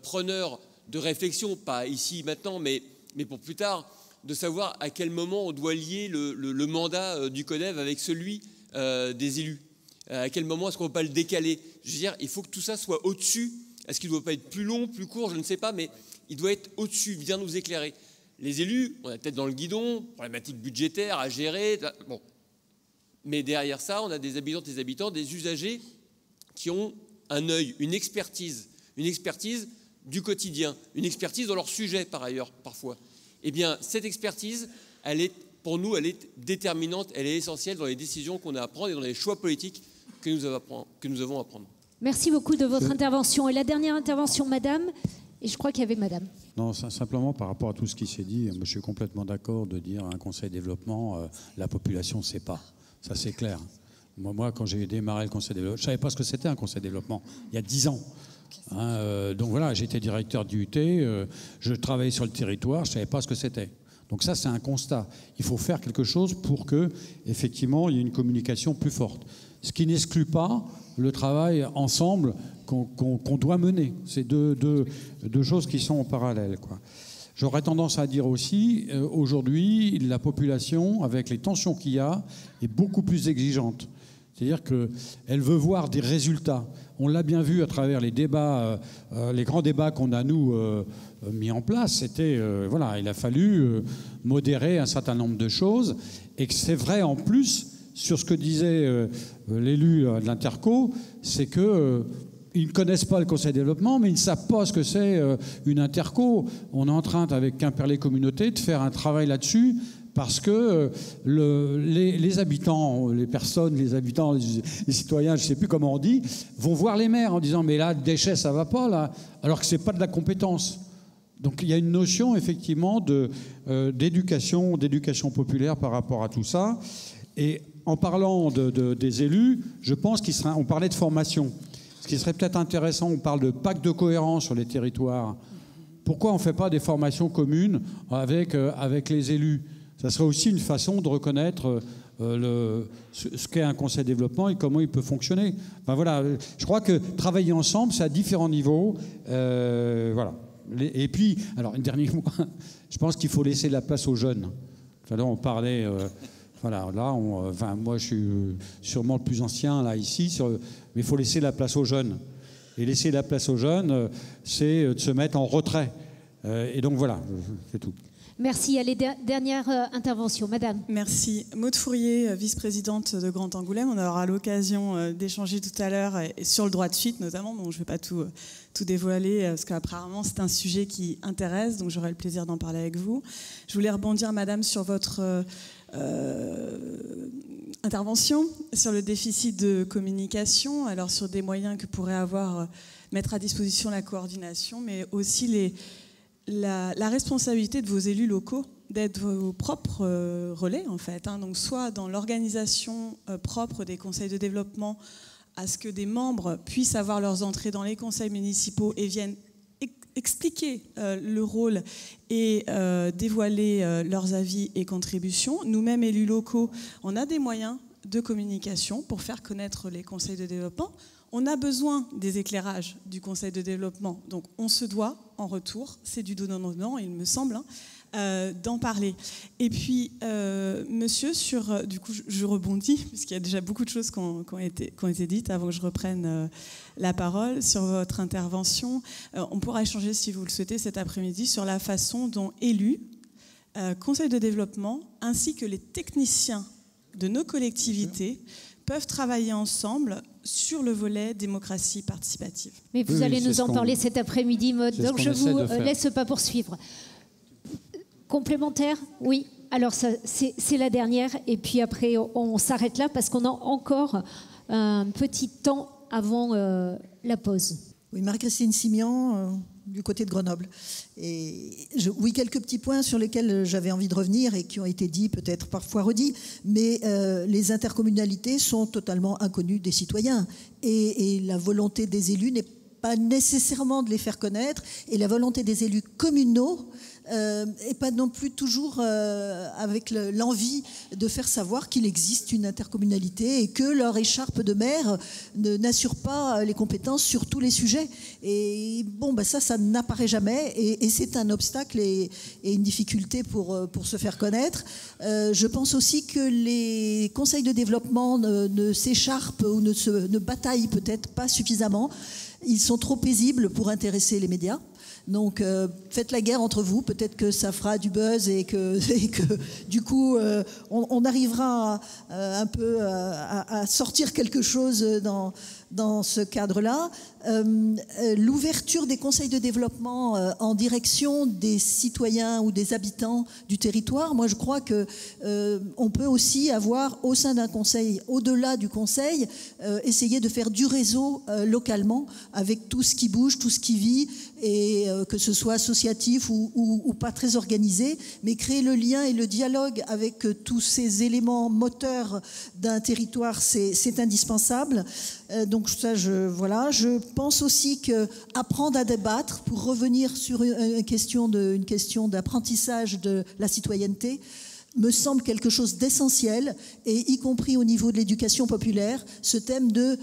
preneur de réflexion, pas ici, maintenant, mais pour plus tard, de savoir à quel moment on doit lier le mandat du CODEV avec celui des élus. À quel moment est-ce qu'on ne peut pas le décaler? Je veux dire, il faut que tout ça soit au-dessus. Est-ce qu'il ne doit pas être plus long, plus court? Je ne sais pas, mais il doit être au-dessus, bien nous éclairer. Les élus, on a la tête dans le guidon, problématique budgétaire à gérer. Bon. Mais derrière ça, on a des habitantes et des habitants, des usagers qui ont un œil, une expertise du quotidien, une expertise dans leur sujet par ailleurs, parfois. Eh bien, cette expertise, pour nous, elle est déterminante, elle est essentielle dans les décisions qu'on a à prendre et dans les choix politiques que nous avons à prendre. Merci beaucoup de votre intervention. Et la dernière intervention, madame, et je crois qu'il y avait madame. Non, simplement par rapport à tout ce qui s'est dit, je suis complètement d'accord de dire à un conseil de développement, la population ne sait pas. Ça, c'est clair. Moi, quand j'ai démarré le conseil de développement, je ne savais pas ce que c'était un conseil de développement, il y a 10 ans. Donc voilà, j'étais directeur du UT, je travaillais sur le territoire, je ne savais pas ce que c'était. Donc ça, c'est un constat. Il faut faire quelque chose pour que, effectivement, il y ait une communication plus forte. Ce qui n'exclut pas le travail ensemble qu'on doit mener. C'est deux choses qui sont en parallèle, quoi. J'aurais tendance à dire aussi, aujourd'hui, la population, avec les tensions qu'il y a, est beaucoup plus exigeante. C'est-à-dire qu'elle veut voir des résultats. On l'a bien vu à travers les débats, les grands débats qu'on a, nous, mis en place. C'était, il a fallu modérer un certain nombre de choses. Et que c'est vrai, en plus, sur ce que disait l'élu de l'Interco, c'est qu'ils ne connaissent pas le conseil de développement, mais ils ne savent pas ce que c'est une Interco. On est en train, avec Quimperlé Communauté, de faire un travail là-dessus, parce que les habitants, les citoyens, je ne sais plus comment on dit, vont voir les maires en disant « mais là, le déchet, ça ne va pas, là », alors que ce n'est pas de la compétence. Donc il y a une notion, effectivement, d'éducation populaire par rapport à tout ça. Et en parlant des élus, je pense on parlait de formation. Ce qui serait peut-être intéressant, on parle de pacte de cohérence sur les territoires. pourquoi on ne fait pas des formations communes avec les élus? Ça serait aussi une façon de reconnaître ce qu'est un conseil de développement et comment il peut fonctionner. Enfin, voilà, je crois que travailler ensemble, c'est à différents niveaux. Voilà. Et puis, alors, un dernier mot, je pense qu'il faut laisser la place aux jeunes. Tout à l'heure, on parlait... voilà, là, moi, je suis sûrement le plus ancien, là, ici, mais il faut laisser la place aux jeunes. Et laisser la place aux jeunes, c'est de se mettre en retrait. Et donc, voilà, c'est tout. Merci. Allez, dernière intervention. Madame. Merci. Maude Fourier, vice-présidente de Grand Angoulême. On aura l'occasion d'échanger tout à l'heure sur le droit de suite, notamment. Donc, je ne vais pas tout dévoiler, parce qu'apparemment, c'est un sujet qui intéresse. Donc, j'aurai le plaisir d'en parler avec vous. Je voulais rebondir, Madame, sur votre intervention, sur le déficit de communication, alors sur des moyens que pourrait mettre à disposition la coordination, mais aussi la responsabilité de vos élus locaux d'être vos propres relais, en fait. Donc, soit dans l'organisation propre des conseils de développement, à ce que des membres puissent avoir leurs entrées dans les conseils municipaux et viennent expliquer le rôle et dévoiler leurs avis et contributions. Nous-mêmes, élus locaux, on a des moyens de communication pour faire connaître les conseils de développement. On a besoin des éclairages du conseil de développement. Donc, on se doit, en retour, c'est du donnant-donnant, il me semble, d'en parler. Et puis, monsieur, du coup, je rebondis, puisqu'il y a déjà beaucoup de choses qui ont été dites avant que je reprenne la parole sur votre intervention. On pourra échanger, si vous le souhaitez, cet après-midi sur la façon dont élus, conseils de développement, ainsi que les techniciens de nos collectivités peuvent travailler ensemble sur le volet démocratie participative. Mais vous allez nous en parler cet après-midi, Maude, donc je ne vous laisse pas poursuivre. Complémentaire? Oui. Alors, c'est la dernière, et puis après, on s'arrête là, parce qu'on a encore un petit temps avant la pause. Oui, Marie-Christine Simian, du côté de Grenoble. Oui, quelques petits points sur lesquels j'avais envie de revenir et qui ont été dits, peut-être parfois redits, mais les intercommunalités sont totalement inconnues des citoyens. Et la volonté des élus n'est pas nécessairement de les faire connaître, et la volonté des élus communaux et pas non plus toujours avec l'envie de faire savoir qu'il existe une intercommunalité et que leur écharpe de maire n'assure pas les compétences sur tous les sujets. Et bon, ça n'apparaît jamais, et c'est un obstacle et une difficulté pour se faire connaître. Je pense aussi que les conseils de développement ne s'écharpent ou ne bataillent peut-être pas suffisamment. Ils sont trop paisibles pour intéresser les médias. Donc, faites la guerre entre vous. Peut-être que ça fera du buzz et que du coup, on arrivera un peu à sortir quelque chose dans ce cadre-là. L'ouverture des conseils de développement en direction des citoyens ou des habitants du territoire, moi je crois qu'on peut aussi avoir au sein d'un conseil, au-delà du conseil, essayer de faire du réseau localement avec tout ce qui bouge, tout ce qui vit, et que ce soit associatif ou pas très organisé, mais créer le lien et le dialogue avec tous ces éléments moteurs d'un territoire, c'est indispensable. Donc ça, je pense aussi qu'apprendre à débattre, pour revenir sur une question d'apprentissage de la citoyenneté, me semble quelque chose d'essentiel, et y compris au niveau de l'éducation populaire, ce thème de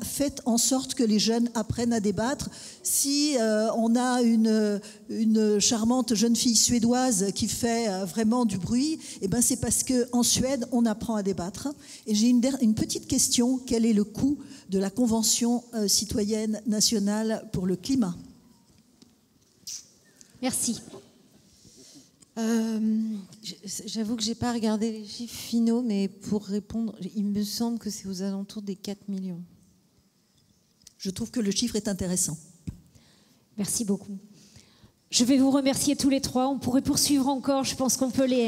faites en sorte que les jeunes apprennent à débattre. Si on a une charmante jeune fille suédoise qui fait vraiment du bruit, c'est parce qu'en Suède, on apprend à débattre. Et j'ai une petite question. Quel est le coût de la Convention citoyenne nationale pour le climat? Merci. J'avoue que je n'ai pas regardé les chiffres finaux, mais pour répondre, il me semble que c'est aux alentours des 4 millions. Je trouve que le chiffre est intéressant. Merci beaucoup. Je vais vous remercier tous les trois. On pourrait poursuivre encore. Je pense qu'on peut les...